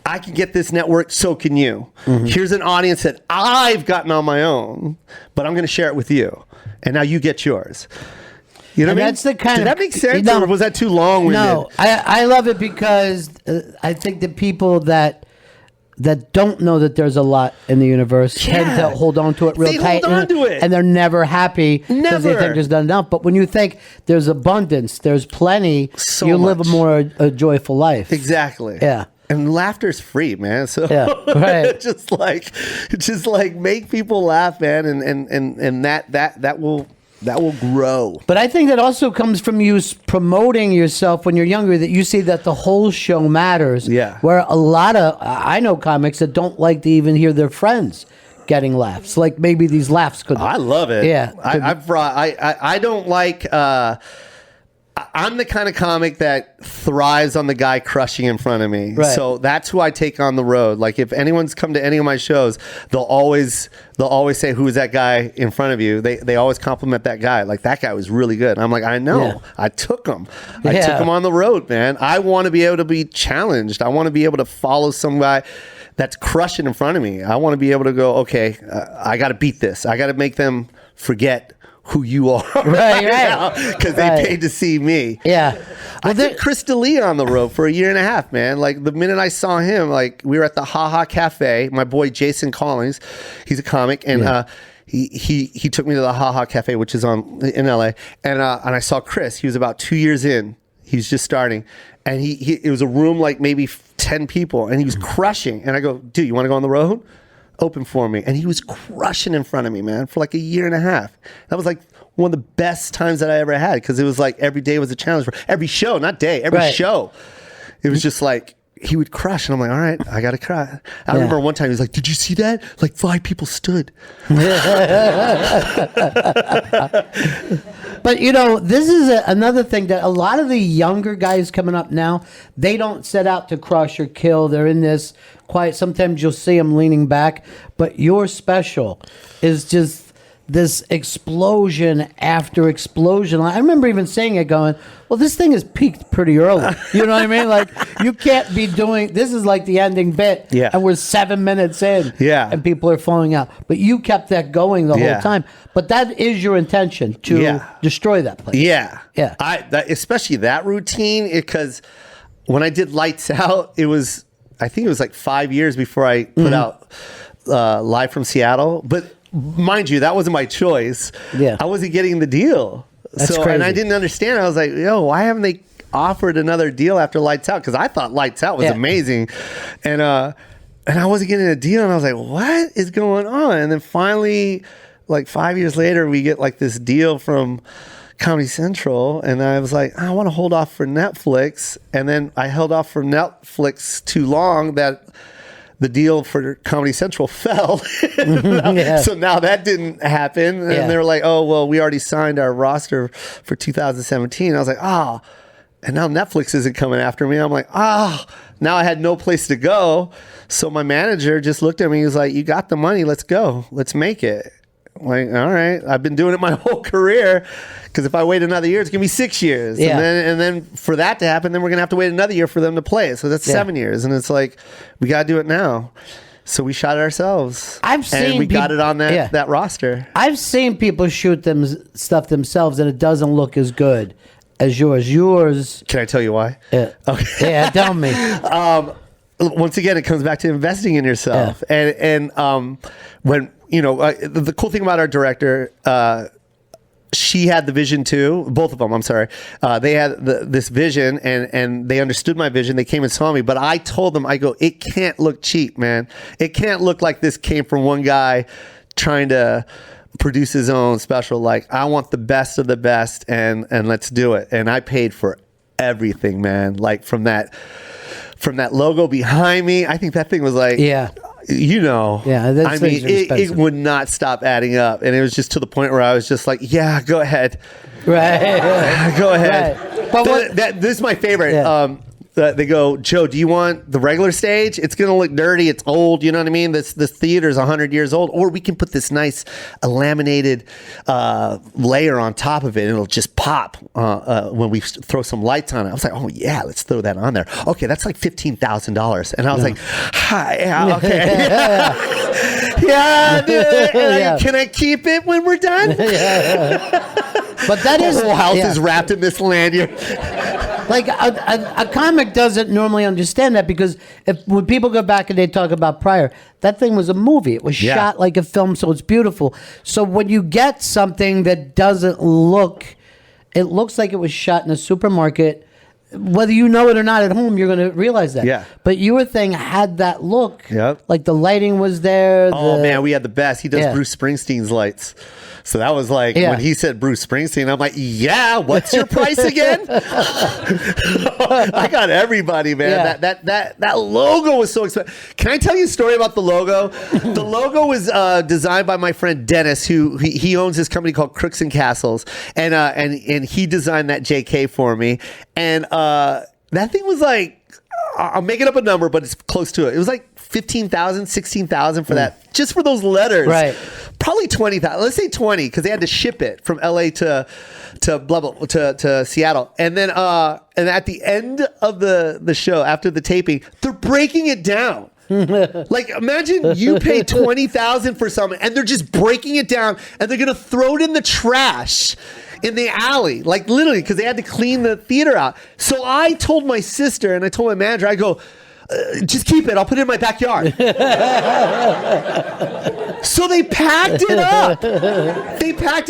I can get this network, so can you. Here's an audience that I've gotten on my own, but I'm going to share it with you. And now you get yours. You know what I mean?
That's the kind
Did
of,
that make sense, or was that too long-winded?
No, I love it because I think the people that don't know that there's a lot in the universe tend to hold on to it real tight.
Hold on to it.
And they're never happy because they think there's not enough. But when you think there's abundance, there's plenty, you live a joyful life.
Exactly.
Yeah.
And laughter's free, man. So
right.
just like make people laugh, man, and that will grow.
But I think that also comes from you promoting yourself when you're younger, that you see that the whole show matters.
Yeah.
Where a lot of, I know comics that don't like to even hear their friends getting laughs. Like maybe these laughs could.
I love it.
Yeah.
I don't like, I'm the kind of comic that thrives on the guy crushing in front of me.
Right.
So that's who I take on the road. Like, if anyone's come to any of my shows, they'll always say, who is that guy in front of you? They always compliment that guy. Like, that guy was really good. And I'm like, I know. Yeah. I took him. I took him on the road, man. I want to be able to be challenged. I want to be able to follow some guy that's crushing in front of me. I want to be able to go, okay, I got to beat this. I got to make them forget who you are,
right?
Because they paid to see me.
Yeah, well,
I took Chris D'Elia on the road for a year and a half, man. Like, the minute I saw him, like, we were at the Ha Ha Cafe. My boy Jason Collins, he's a comic, and he took me to the Ha Ha Cafe, which is in LA, and I saw Chris. He was about 2 years in. He was just starting, and it was a room like maybe 10 people, and he was crushing. And I go, dude, you want to go on the road? Open for me. And he was crushing in front of me, man, for like a year and a half. That was like one of the best times that I ever had, because it was like every day was a challenge for every show, not day, every show. It was just like he would crush, and I'm like, all right, I gotta cry. I remember one time he was like, did you see that? Like 5 people stood.
But this is another thing that a lot of the younger guys coming up now, they don't set out to crush or kill. They're in this quiet. Sometimes you'll see them leaning back, but your special is just this explosion after explosion. I remember even saying it, going, well, this thing has peaked pretty early. You know what I mean? Like, you can't be doing, this is like the ending bit, and we're 7 minutes in, and people are falling out. But you kept that going the whole time. But that is your intention, to destroy that place. Yeah.
Especially that routine, because when I did Lights Out, I think it was like 5 years before I put out Live from Seattle. But mind you, that wasn't my choice. Yeah, I wasn't getting the deal. That's crazy. And I didn't understand. I was like, yo, why haven't they offered another deal after Lights Out? Because I thought Lights Out was amazing. And I wasn't getting a deal. And I was like, what is going on? And then finally, like 5 years later, we get like this deal from Comedy Central. And I was like, I want to hold off for Netflix. And then I held off for Netflix too long that the deal for Comedy Central fell. So now that didn't happen. And they were like, oh, well, we already signed our roster for 2017. I was like, oh, and now Netflix isn't coming after me. I'm like, oh, now I had no place to go. So my manager just looked at me. He was like, you got the money. Let's go. Let's make it. I'm like, all right. I've been doing it my whole career, because if I wait another year, it's going to be 6 years. And then for that to happen, then we're going to have to wait another year for them to play it. So that's 7 years. And it's like, we got to do it now. So we shot it ourselves. And we got it on that roster.
I've seen people shoot stuff themselves, and it doesn't look as good as yours. Yours.
Can I tell you why?
Yeah. Okay. Yeah, tell me.
once again, it comes back to investing in yourself. And when, the cool thing about our director, she had the vision too. Both of them, I'm sorry. They had this vision and they understood my vision. They came and saw me, but I told them, I go, it can't look cheap, man. It can't look like this came from one guy trying to produce his own special. Like, I want the best of the best, and let's do it. And I paid for everything, man. Like from that logo behind me, I think that thing was like,
yeah,
I mean, it would not stop adding up, and it was just to the point where I was just like, yeah, go ahead,
right,
go ahead.
Right. But
this is my favorite.
Yeah.
They go, Joe, do you want the regular stage? It's going to look dirty. It's old. You know what I mean? This theater is 100 years old. Or we can put this nice laminated layer on top of it. And it'll just pop when we throw some lights on it. I was like, oh, yeah, let's throw that on there. Okay, that's like $15,000. And I was like, hi, yeah, okay. Yeah, dude. Can I keep it when we're done?
But that is...
The whole house is wrapped in this lanyard.
Like a comic doesn't normally understand that, because when people go back and they talk about Pryor, that thing was a movie. It was shot like a film, so it's beautiful. So when you get something that doesn't look, it looks like it was shot in a supermarket, whether you know it or not at home, you're going to realize that.
Yeah.
But your thing had that look.
Yep.
Like the lighting was there.
Oh, man, we had the best. He does Bruce Springsteen's lights. So that was like, when he said Bruce Springsteen, I'm like, yeah, what's your price again? I got everybody, man. Yeah. That logo was so expensive. Can I tell you a story about the logo? The logo was designed by my friend Dennis, who he owns this company called Crooks and Castles. And he designed that JK for me. And that thing was like, I'm making up a number, but it's close to it. It was like 15,000, 16,000 for that, just for those letters.
Right.
Probably 20,000. Let's say 20, because they had to ship it from LA to blah blah to Seattle. And then and at the end of the show, after the taping, they're breaking it down. Like, imagine you pay 20,000 for something, and they're just breaking it down, and they're gonna throw it in the trash in the alley, like literally, because they had to clean the theater out. So I told my sister and I told my manager, I go, just keep it. I'll put it in my backyard. So they packed it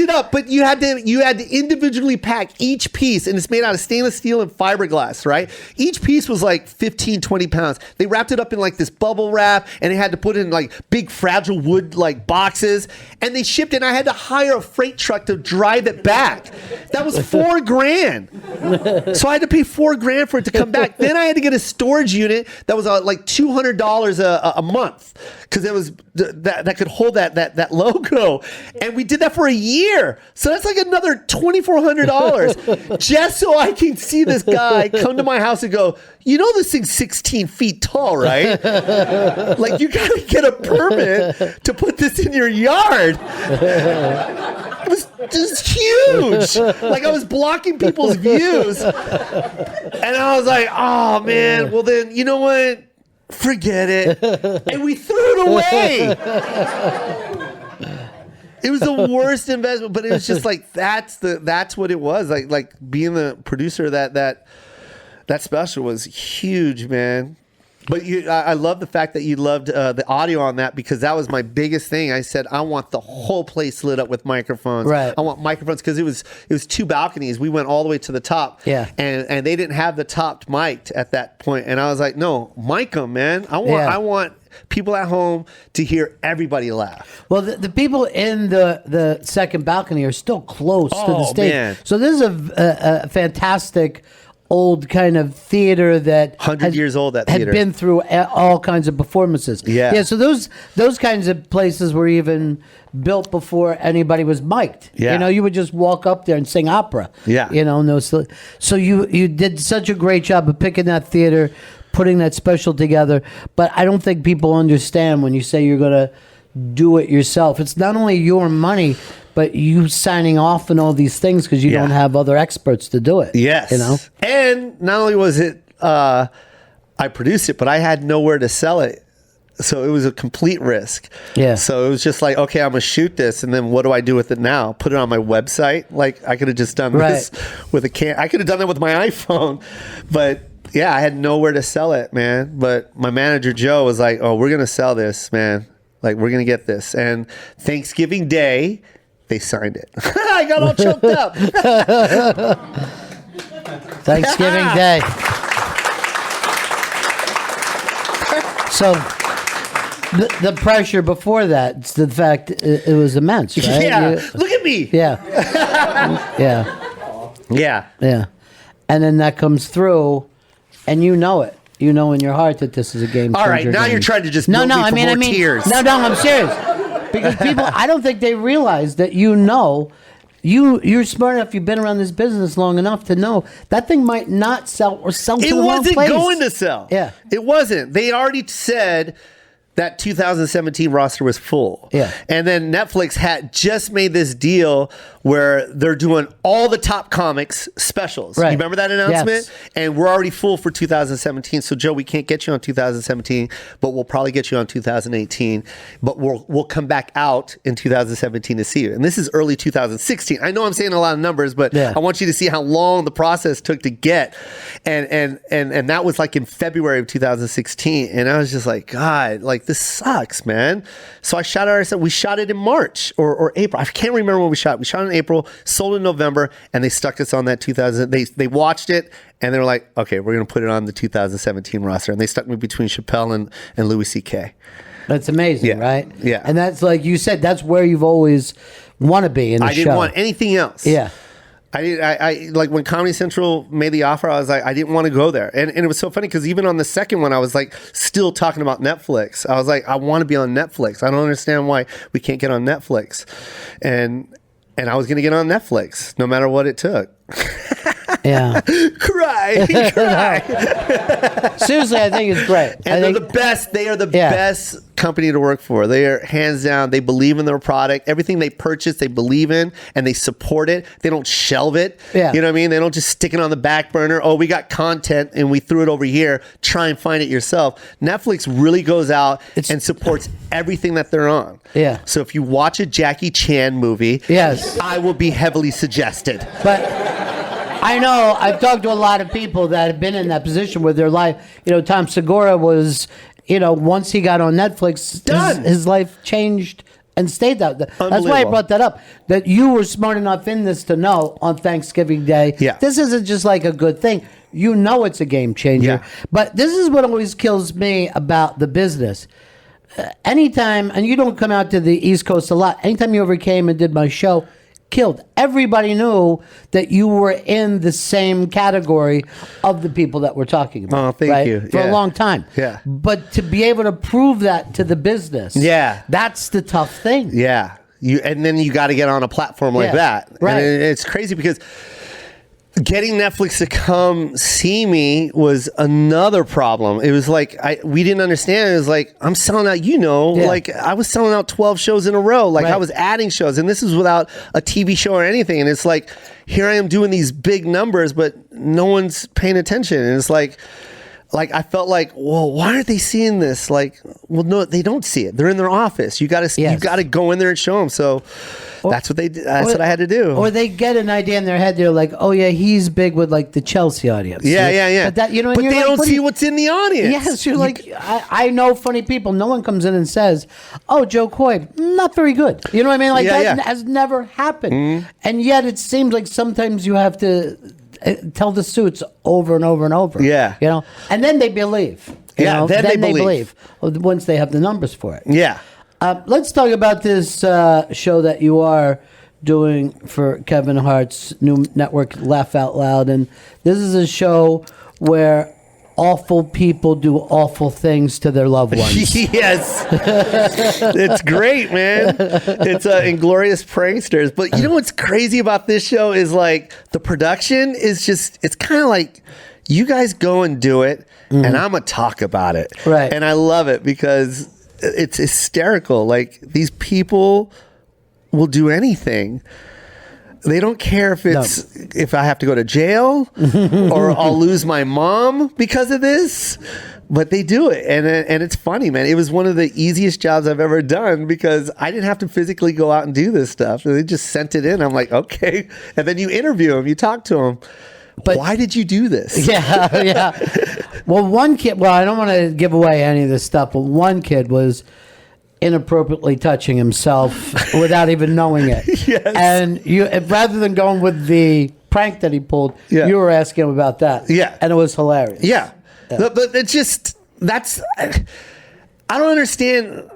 up. But you had to individually pack each piece, and it's made out of stainless steel and fiberglass, right? Each piece was like 15, 20 pounds. They wrapped it up in like this bubble wrap, and they had to put it in like big fragile wood like boxes, and they shipped it, and I had to hire a freight truck to drive it back. That was $4,000. So I had to pay $4,000 for it to come back. Then I had to get a storage unit that was like $200 a month, because it was that could hold that logo, and we did that for a year. So that's like another $2,400 just so I can see this guy come to my house and go, this thing's 16 feet tall, right? Like, you gotta get a permit to put this in your yard. It was just huge. Like, I was blocking people's views, and I was like, oh man, well then, you know what? Forget it. And we threw it away. It was the worst investment, but it was just like, that's what it was. Like being the producer of that special was huge, man. But I love the fact that you loved the audio on that, because that was my biggest thing. I said, I want the whole place lit up with microphones. Right. I want microphones, because it was 2 balconies. We went all the way to the top. Yeah. And they didn't have the topped mic at that point. And I was like, no, mic them, man. I want people at home to hear everybody laugh. Well,
the people in the second balcony are still close to the stage. Man. So this is a fantastic old kind of theater that
100 years old. That theater
had been through all kinds of performances. Yeah. So those kinds of places were even built before anybody was mic'd. Yeah. You would just walk up there and sing opera. Yeah. So you did such a great job of picking that theater, putting that special together. But I don't think people understand when you say you're going to do it yourself. It's not only your money, but you signing off and all these things, because you don't have other experts to do it.
Yes. And not only was it, I produced it, but I had nowhere to sell it. So it was a complete risk. Yeah. So it was just like, okay, I'm going to shoot this, and then what do I do with it now? Put it on my website? Like, I could have just done this with I could have done that with my iPhone, but yeah, I had nowhere to sell it, man. But my manager, Joe, was like, oh, we're going to sell this, man. Like, we're going to get this. And Thanksgiving Day, they signed it. I got all choked up.
Thanksgiving Day. So the pressure before that, it's the fact it was immense, right?
Yeah. Look at me.
Yeah.
Yeah.
Yeah. And then that comes through, and you know it. You know in your heart that this is a game changer.
All right, now
game.
you're trying to just build me for more tears.
No, I'm serious. Because people, I don't think they realize that you're smart enough, you've been around this business long enough to know that thing might not sell or sell to the wrong place.
It wasn't going to sell.
Yeah.
It wasn't. They already said that 2017 roster was full.
Yeah.
And then Netflix had just made this deal where they're doing all the top comics specials.
Right.
You remember that announcement?
Yes.
And we're already full for 2017. So Joe, we can't get you on 2017, but we'll probably get you on 2018. But we'll come back out in 2017 to see you. And this is early 2016. I know I'm saying a lot of numbers, but I want you to see how long the process took to get. And that was like in February of 2016. And I was just like, God, like this sucks, man. So I shot it. We shot it in March or April. I can't remember when we shot. We shot in April, sold in November, and they stuck us on that 2000. They watched it and they were like, okay, we're going to put it on the 2017 roster. And they stuck me between Chappelle and Louis C.K.
That's amazing, right?
Yeah.
And that's like you said, that's where you've always want to be in the show.
I didn't want anything else.
Yeah.
I like when Comedy Central made the offer, I was like, I didn't want to go there. And it was so funny because even on the second one, I was like still talking about Netflix. I was like, I want to be on Netflix. I don't understand why we can't get on Netflix. And I was going to get on Netflix no matter what it took.
Yeah.
Cry.
Seriously, I think it's great.
And they're the best. They are the best company to work for. They are hands down. They believe in their product. Everything they purchase, they believe in and they support it. They don't shelve it.
Yeah.
You know what I mean? They don't just stick it on the back burner. Oh, we got content and we threw it over here. Try and find it yourself. Netflix really goes out and supports everything that they're on.
Yeah.
So if you watch a Jackie Chan movie,
yes,
I will be heavily suggested.
But I know I've talked to a lot of people that have been in that position where their life, Tom Segura was, once he got on Netflix, his life changed and stayed that. That's why I brought that up, that you were smart enough in this to know on Thanksgiving Day, this isn't just like a good thing. You know it's a game changer.
Yeah.
But this is what always kills me about the business. Anytime, and you don't come out to the East Coast a lot, anytime you ever came and did my show, killed. Everybody knew that you were in the same category of the people that we're talking about.
Oh, thank you.
For a long time.
Yeah.
But to be able to prove that to the business, that's the tough thing.
Yeah. And then you got to get on a platform like that.
Right.
And it's crazy because getting Netflix to come see me was another problem. It was like, we didn't understand. It was like, I'm selling out, like I was selling out 12 shows in a row. Like I was adding shows and this is without a TV show or anything. And it's like, here I am doing these big numbers, but no one's paying attention. And it's like I felt like, well, why aren't they seeing this? Like, well, no, they don't see it. They're in their office. You got to go in there and show them. So that's what they did. That's what I had to do.
Or they get an idea in their head. They're like, oh yeah, he's big with like the Chelsea audience.
Yeah.
But that,
but they don't see what's in the audience.
Yes, you're like, I know funny people. No one comes in and says, oh, Jo Koy, not very good. You know what I mean? Like that has never happened. Mm-hmm. And yet it seems like sometimes you have to tell the suits over and over and over.
Yeah.
And then they believe.
Then they believe
once they have the numbers for it.
Yeah.
Let's talk about this show that you are doing for Kevin Hart's new network, Laugh Out Loud. And this is a show where awful people do awful things to their loved ones.
Yes. It's great, man. It's Inglorious Pranksters. But you know what's crazy about this show is like the production is just, it's kind of like you guys go and do it and I'm going to talk about it.
Right.
And I love it because it's hysterical. Like these people will do anything. They don't care if I have to go to jail or I'll lose my mom because of this, but they do it. And it's funny, man. It was one of the easiest jobs I've ever done because I didn't have to physically go out and do this stuff. They just sent it in. I'm like, okay. And then you interview them, you talk to them.
But
why did you do this?
Yeah, yeah. Well, one kid. Well, I don't want to give away any of this stuff, but one kid was inappropriately touching himself without even knowing it.
Yes.
And rather than going with the prank that he pulled, you were asking him about that.
Yeah.
And it was hilarious.
Yeah. But it's just, I don't understand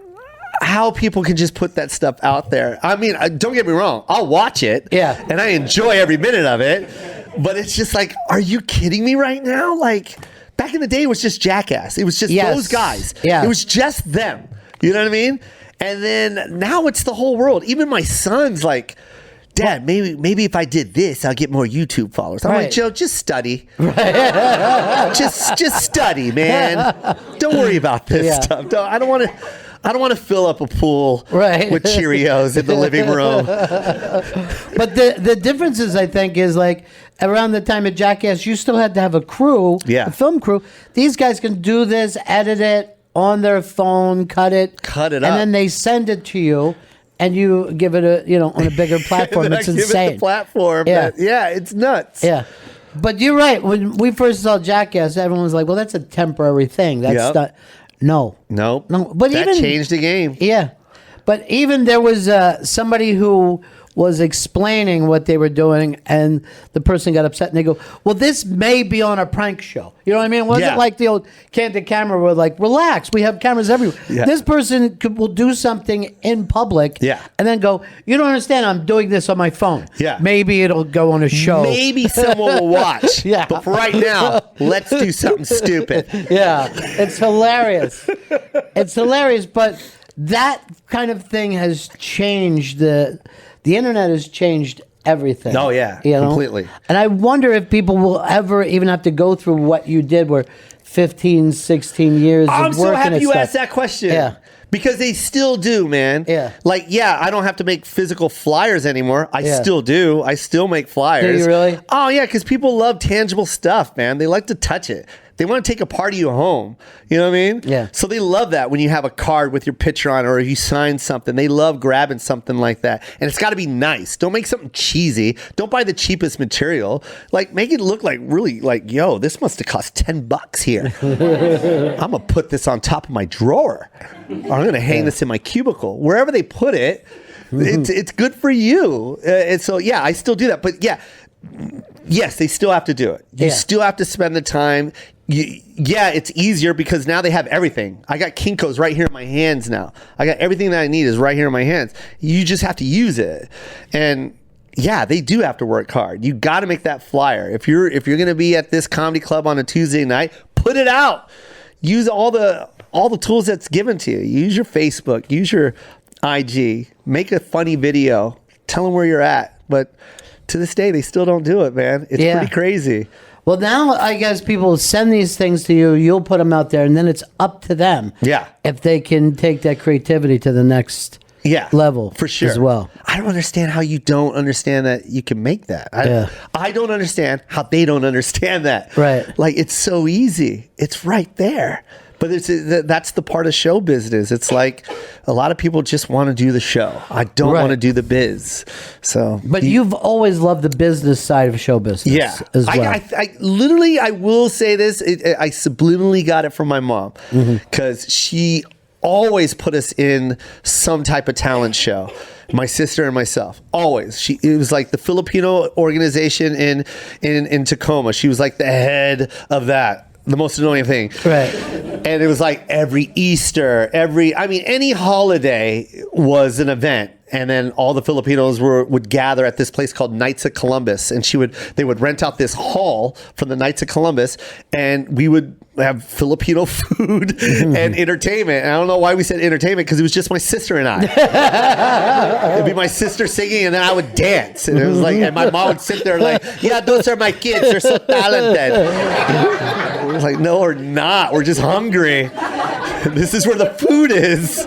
how people can just put that stuff out there. I mean, don't get me wrong. I'll watch it.
Yeah.
And I enjoy every minute of it. But it's just like, are you kidding me right now? Like, back in the day, it was just Jackass. It was just those guys.
Yeah.
It was just them. You know what I mean? And then now it's the whole world. Even my son's like, Dad, maybe if I did this, I'll get more YouTube followers. I'm like, Joe, just study. just study, man. Don't worry about this stuff. I don't want to fill up a pool with Cheerios in the living room.
But the difference is, I think, is like around the time of Jackass, you still had to have a crew, a film crew. These guys can do this, edit it on their phone, cut it up, and then they send it to you. And you give it on a bigger platform. It's insane.
Give it the platform. Yeah, it's nuts.
Yeah. But you're right. When we first saw Jackass, everyone was like, well, that's a temporary thing. That's not. No. But
that changed the game.
Yeah. But even there was somebody who was explaining what they were doing, and the person got upset, and they go, well, this may be on a prank show. You know what I mean? It wasn't like the old candid camera where, like, relax, we have cameras everywhere. Yeah. This person will do something in public and then go, you don't understand, I'm doing this on my phone.
Yeah.
Maybe it'll go on a show.
Maybe someone will watch. But for right now, let's do something stupid.
Yeah. It's hilarious. It's hilarious, but that kind of thing has changed the internet has changed everything.
Oh, yeah. Completely.
And I wonder if people will ever even have to go through what you did where 15, 16 years
I'm
of
so
working
happy
at
you
stuff.
asked that question.
Yeah.
Because they still do, man.
Yeah.
Like, I don't have to make physical flyers anymore. I still do. I still make flyers.
Do you really?
Oh, yeah, because people love tangible stuff, man. They like to touch it. They want to take a part of you home. You know what I mean?
Yeah.
So they love that when you have a card with your picture on it or you sign something. They love grabbing something like that. And it's got to be nice. Don't make something cheesy. Don't buy the cheapest material. Like, make it look like really like, yo, this must have cost $10 here. I'm going to put this on top of my drawer. I'm going to hang this in my cubicle. Wherever they put it, it's good for you. And so, I still do that. But yes, they still have to do it. You still have to spend the time. It's easier because now they have everything. I got Kinko's right here in my hands now. I got everything that I need is right here in my hands. You just have to use it. And they do have to work hard. You got to make that flyer. If you're going to be at this comedy club on a Tuesday night, put it out. Use all the tools that's given to you. Use your Facebook, use your IG, make a funny video, tell them where you're at. But to this day, they still don't do it, man. It's pretty crazy.
Well, now I guess people send these things to you, you'll put them out there, and then it's up to them if they can take that creativity to the next level
for sure
as well.
I don't understand how you don't understand that you can make that. I don't understand how they don't understand that.
Right.
Like, it's so easy. It's right there. But that's the part of show business. It's like a lot of people just want to do the show. I don't want to do the biz. So,
but you've always loved the business side of show business as well.
I literally, I will say this. I subliminally got it from my mom because she always put us in some type of talent show. My sister and myself, always. It was like the Filipino organization in Tacoma. She was like the head of that. The most annoying thing.
Right.
And it was like every Easter, any holiday was an event. And then all the Filipinos would gather at this place called Knights of Columbus. And they would rent out this hall from the Knights of Columbus. And we would have Filipino food and entertainment. And I don't know why we said entertainment, because it was just my sister and I. It'd be my sister singing, and then I would dance. And it was like, and my mom would sit there like, those are my kids. They're so talented. I was like, no, we're not. We're just hungry. This is where the food is.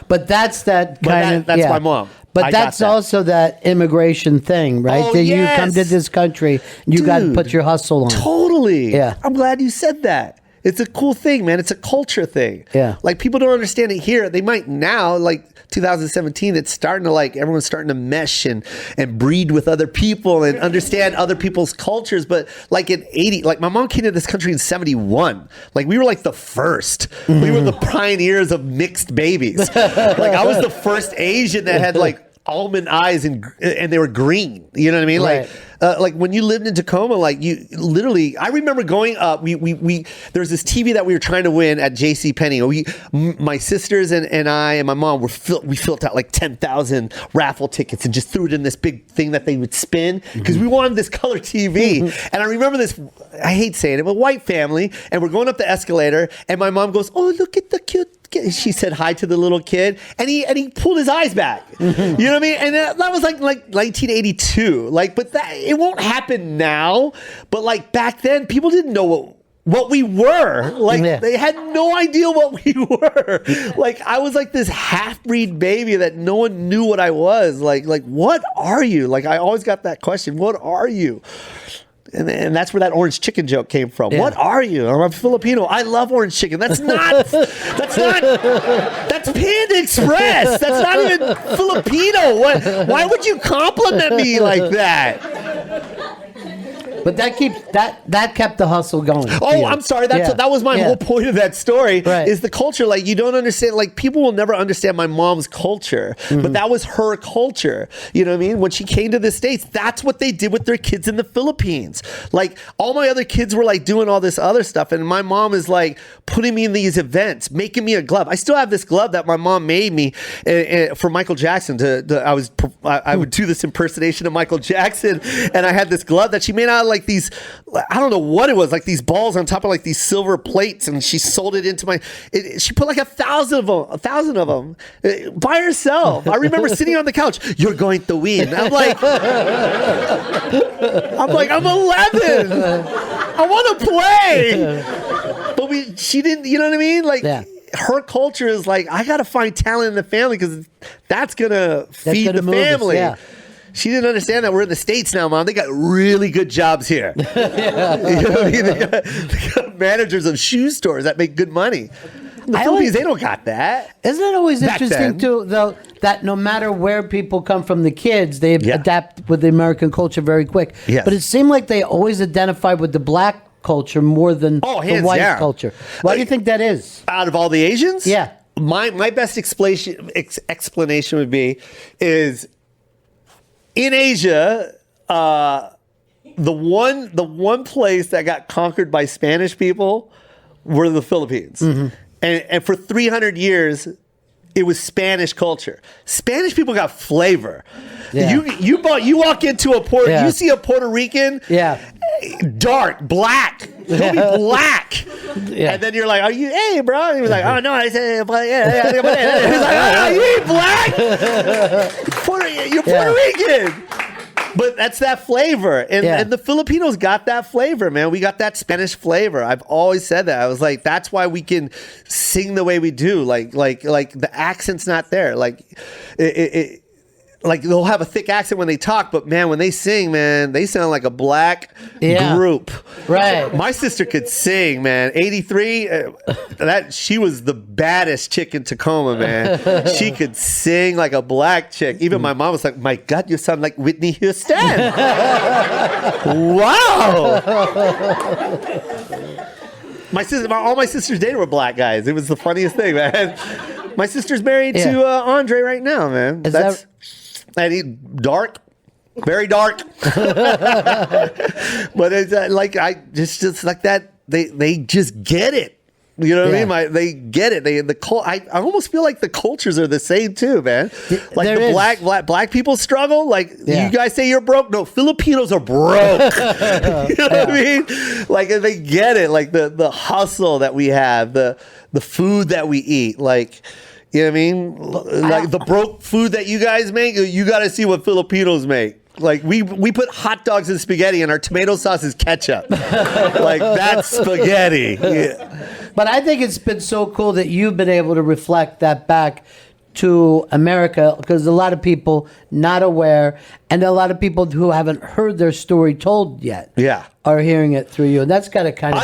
But that's that kind of...
That's my mom.
But that's also that immigration thing, right?
Oh,
that you come to this country, you got to put your hustle on.
Totally.
Yeah.
I'm glad you said that. It's a cool thing, man. It's a culture thing.
Yeah.
Like people don't understand it here. They might now, like 2017, it's starting to like, everyone's starting to mesh and breed with other people and understand other people's cultures. But like in 80, like my mom came to this country in 71. Like we were like the first. We were the pioneers of mixed babies. Like I was the first Asian that had like almond eyes and they were green. You know what I mean?
Right.
Like when you lived in Tacoma, like you literally, I remember going up, there was this TV that we were trying to win at JCPenney. My sisters and I and my mom we filled out like 10,000 raffle tickets and just threw it in this big thing that they would spin because we wanted this color TV. And I remember this, I hate saying it, but white family, and we're going up the escalator and my mom goes, "Oh, look at the cute." She said hi to the little kid, and he pulled his eyes back. You know what I mean? And that was like 1982. Like, but that it won't happen now. But like back then, people didn't know what we were. Like they had no idea what we were. Like I was like this half-breed baby that no one knew what I was. Like what are you? Like I always got that question. What are you? And that's where that orange chicken joke came from. Yeah. What are you? I'm a Filipino. I love orange chicken. That's Panda Express. That's not even Filipino. Why would you compliment me like that?
But that kept the hustle going.
Oh, I'm sorry. That was my whole point of that story.
Right.
Is the culture. Like you don't understand. Like people will never understand my mom's culture, but that was her culture. You know what I mean? When she came to the States, that's what they did with their kids in the Philippines. Like all my other kids were like doing all this other stuff, and my mom is like putting me in these events, making me a glove. I still have this glove that my mom made me for Michael Jackson. I would do this impersonation of Michael Jackson, and I had this glove that she made out of like these, I don't know what it was, like these balls on top of like these silver plates, and she sold it into she put like 1,000 of them by herself. I remember sitting on the couch, "You're going to win." I'm like, I'm 11. I want to play. But she didn't, you know what I mean? Like, her culture is like, I got to find talent in the family because that's going to feed the family. She didn't understand that we're in the States now, Mom. They got really good jobs here. You know what I mean? They got managers of shoe stores that make good money. In the Philippines, they don't got that.
Isn't it always interesting, too, though, that no matter where people come from, the kids, they adapt with the American culture very quick.
Yes.
But it seemed like they always identified with the black culture more than the white culture. Why do you think that is?
Out of all the Asians?
Yeah.
My best explanation would be is in Asia, the one place that got conquered by Spanish people were the Philippines. And for 300 years, it was Spanish culture. Spanish people got flavor. Yeah. You walk into you see a Puerto Rican, dark, black. He'll be black. And then you're like, "Are you, hey, bro?" And he was like, "Oh, no, I said, yeah." He's like, "Oh, you ain't black. You're Puerto Rican." But that's that flavor. And the Filipinos got that flavor, man. We got that Spanish flavor. I've always said that. I was like, that's why we can sing the way we do. Like the accent's not there. Like like they'll have a thick accent when they talk, but man, when they sing, man, they sound like a black group.
Right.
My sister could sing, man. 83, she was the baddest chick in Tacoma, man. She could sing like a black chick. Even my mom was like, "My God, you sound like Whitney Houston." Wow. All my sisters dated were black guys. It was the funniest thing, man. My sister's married to Andre right now, man. Dark, very dark. But it's like just like that. They just get it. You know what I mean? They get it. I almost feel like the cultures are the same too, man. Like the black people struggle. Like you guys say you're broke. No, Filipinos are broke. You know what I mean? Like they get it. Like the hustle that we have, the food that we eat. Like, you know what I mean? Like the broke food that you guys make. You got to see what Filipinos make. Like we put hot dogs in spaghetti and our tomato sauce is ketchup. Like that's spaghetti. Yeah.
But I think it's been so cool that you've been able to reflect that back to America, because a lot of people not aware, and a lot of people who haven't heard their story told yet, are hearing it through you, and that's got to kind of.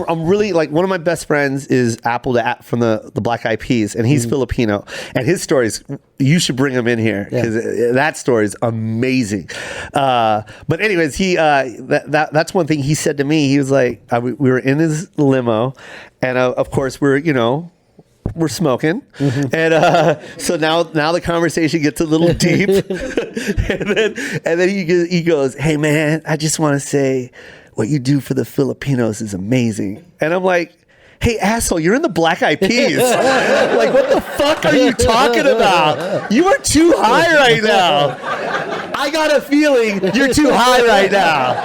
I'm really like, one of my best friends is Apple from the Black Eyed Peas, and he's Filipino, and his stories, you should bring him in here because that story is amazing. But anyways, that's one thing he said to me. He was like, we were in his limo, and of course we're smoking, and so now the conversation gets a little deep, and then he goes, "Hey man, I just want to say what you do for the Filipinos is amazing." And I'm like, "Hey asshole, you're in the Black Eyed Peas. Like, what the fuck are you talking about? You are too high right now. I got a feeling you're too high right now.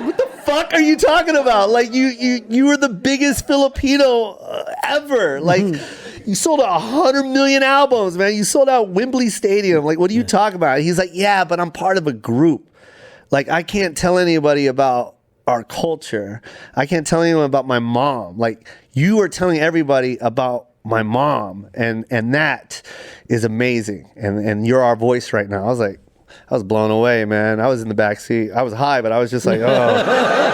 What the fuck are you talking about? Like, you were the biggest Filipino ever. Like, you sold 100 million albums, man. You sold out Wembley Stadium. Like, what are you talking about?" He's like, "Yeah, but I'm part of a group. Like, I can't tell anybody about our culture. I can't tell anyone about my mom. Like, you are telling everybody about my mom, and that is amazing. And you're our voice right now." I was blown away, man. I was in the back seat. I was high, but I was just like, oh.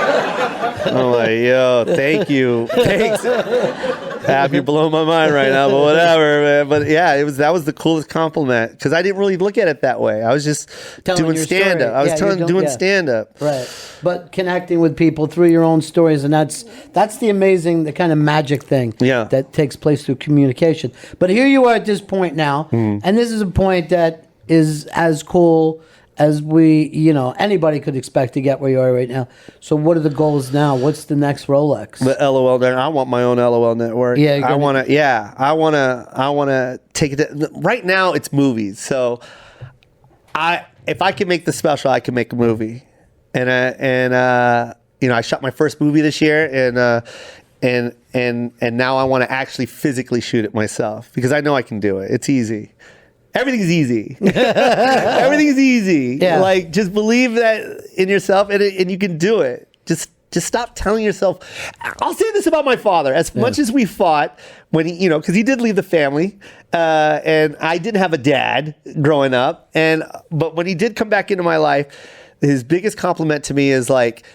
I'm like, yo, thank you. Thanks. You're blowing my mind right now, but whatever, man. But yeah, that was the coolest compliment, because I didn't really look at it that way. I was just doing stand-up. I was doing stand-up.
Right. But connecting with people through your own stories, and that's the kind of magic thing that takes place through communication. But here you are at this point now, and this is a point that is as cool as anybody could expect to get where you are right now. So what are the goals now? What's the next Rolex?
The LOL network. I want my own LOL network.
Yeah,
I want to take it. Right now it's movies. So if I can make the special, I can make a movie. And I shot my first movie this year, and now I want to actually physically shoot it myself, because I know I can do it. It's easy. Everything's easy. Everything's easy. Yeah. Like, just believe that in yourself, and you can do it. Just stop telling yourself. I'll say this about my father. As much as we fought when he, because he did leave the family, and I didn't have a dad growing up, but when he did come back into my life, his biggest compliment to me is like,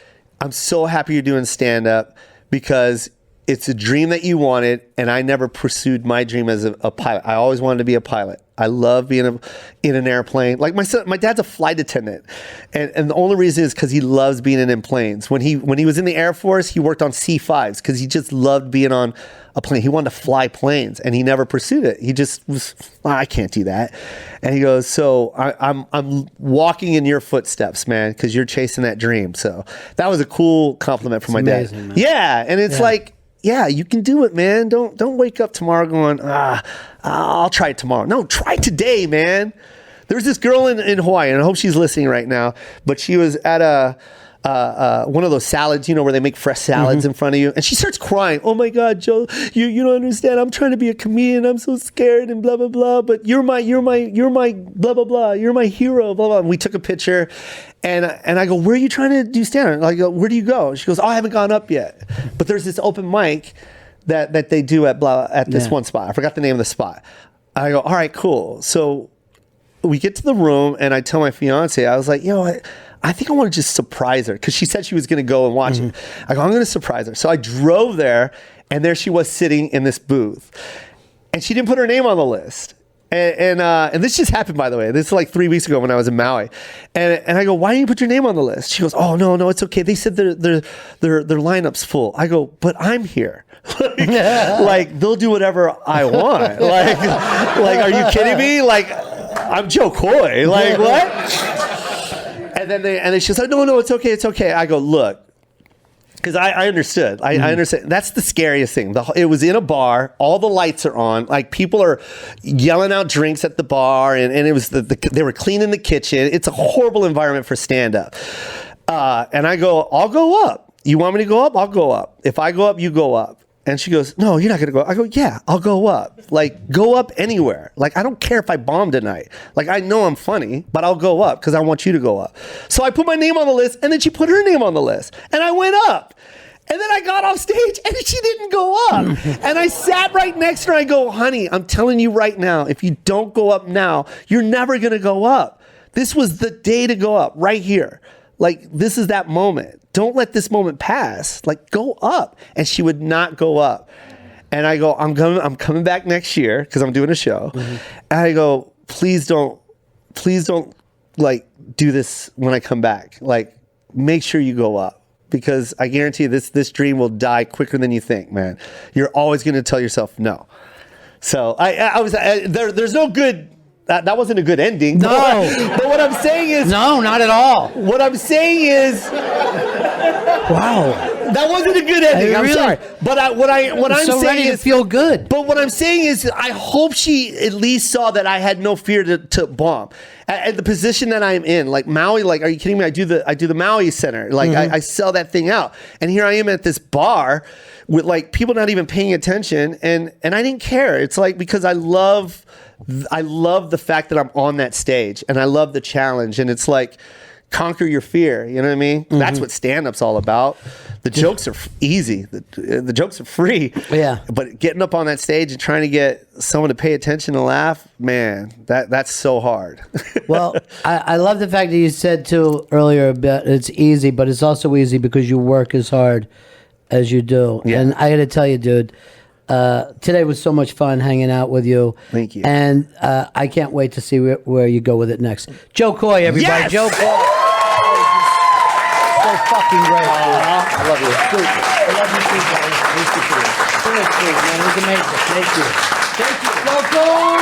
"I'm so happy you're doing stand-up, because it's a dream that you wanted, and I never pursued my dream as a pilot. I always wanted to be a pilot. I love being in an airplane. Like my dad's a flight attendant, and the only reason is because he loves being in planes. When he was in the Air Force, he worked on C-5s because he just loved being on a plane. He wanted to fly planes, and he never pursued it. He just was, I can't do that. And he goes, so I'm walking in your footsteps, man, because you're chasing that dream. So that was a cool compliment from my dad. Man. Yeah, and it's like, yeah, you can do it, man. Don't wake up tomorrow going, I'll try it tomorrow. No, try today, man. There was this girl in Hawaii, and I hope she's listening right now, but she was at one of those salads, where they make fresh salads in front of you, and she starts crying. "Oh my God, Joe, you don't understand. I'm trying to be a comedian. I'm so scared and blah blah blah. But you're my blah blah blah. You're my hero, blah blah." And we took a picture, and I go, "Where are you trying to do stand-up?" I go, "Where do you go?" She goes, "Oh, I haven't gone up yet, but there's this open mic that they do at this one spot. I forgot the name of the spot." I go, "All right, cool." So we get to the room, and I tell my fiance, I was like, I think I want to just surprise her, because she said she was going to go and watch it. I go, I'm going to surprise her. So I drove there, and there she was sitting in this booth, and she didn't put her name on the list. And this just happened, by the way. This is like 3 weeks ago when I was in Maui, and I go, "Why didn't you put your name on the list?" She goes, "Oh no, it's okay. They said their lineup's full." I go, "But I'm here. like they'll do whatever I want. Like, are you kidding me? Like, I'm Jo Koy. Like, what?" And then she's like, no, it's okay. I go, look, because I understood. I understand. That's the scariest thing. It was in a bar. All the lights are on. Like, people are yelling out drinks at the bar, and it was they were cleaning the kitchen. It's a horrible environment for stand-up. And I go, I'll go up. You want me to go up? I'll go up. If I go up, you go up. And she goes, no, you're not going to go. I go, yeah, I'll go up. Like, go up anywhere. Like, I don't care if I bomb tonight. Like, I know I'm funny, but I'll go up because I want you to go up. So I put my name on the list, and then she put her name on the list. And I went up. And then I got off stage and she didn't go up. And I sat right next to her. I go, honey, I'm telling you right now, if you don't go up now, you're never going to go up. This was the day to go up right here. Like, this is that moment. Don't let this moment pass. Like, go up. And she would not go up. And I go, I'm coming back next year because I'm doing a show. And I go, please don't like do this when I come back. Like, make sure you go up. Because I guarantee you this dream will die quicker than you think, man. You're always going to tell yourself no. So there's no good, that wasn't a good ending.
No.
But what I'm saying is.
No, not at all.
What I'm saying is.
Wow.
That wasn't a good ending. I'm sorry. But what I'm
so
saying
ready
is.
to feel good.
But what I'm saying is, I hope she at least saw that I had no fear to bomb. At the position that I'm in, like Maui, like, are you kidding me? I do the Maui Center. Like, I sell that thing out. And here I am at this bar with like people not even paying attention. And I didn't care. It's like, because I love the fact that I'm on that stage and I love the challenge. And it's like, conquer your fear. You know what I mean? That's what stand-up's all about. The jokes are easy. The jokes are free.
Yeah.
But getting up on that stage and trying to get someone to pay attention and laugh, man, that's so hard.
Well, I love the fact that you said too earlier about it's easy, but it's also easy because you work as hard as you do.
Yeah.
And I got to tell you, dude, today was so much fun hanging out with you.
Thank you.
And I can't wait to see where you go with it next. Jo Koy, everybody.
Yes!
Jo Koy. So fucking great, dude.
I love you.
I love you too, guys. Thank you, man. It was amazing. Thank you. Thank you, Jo Koy.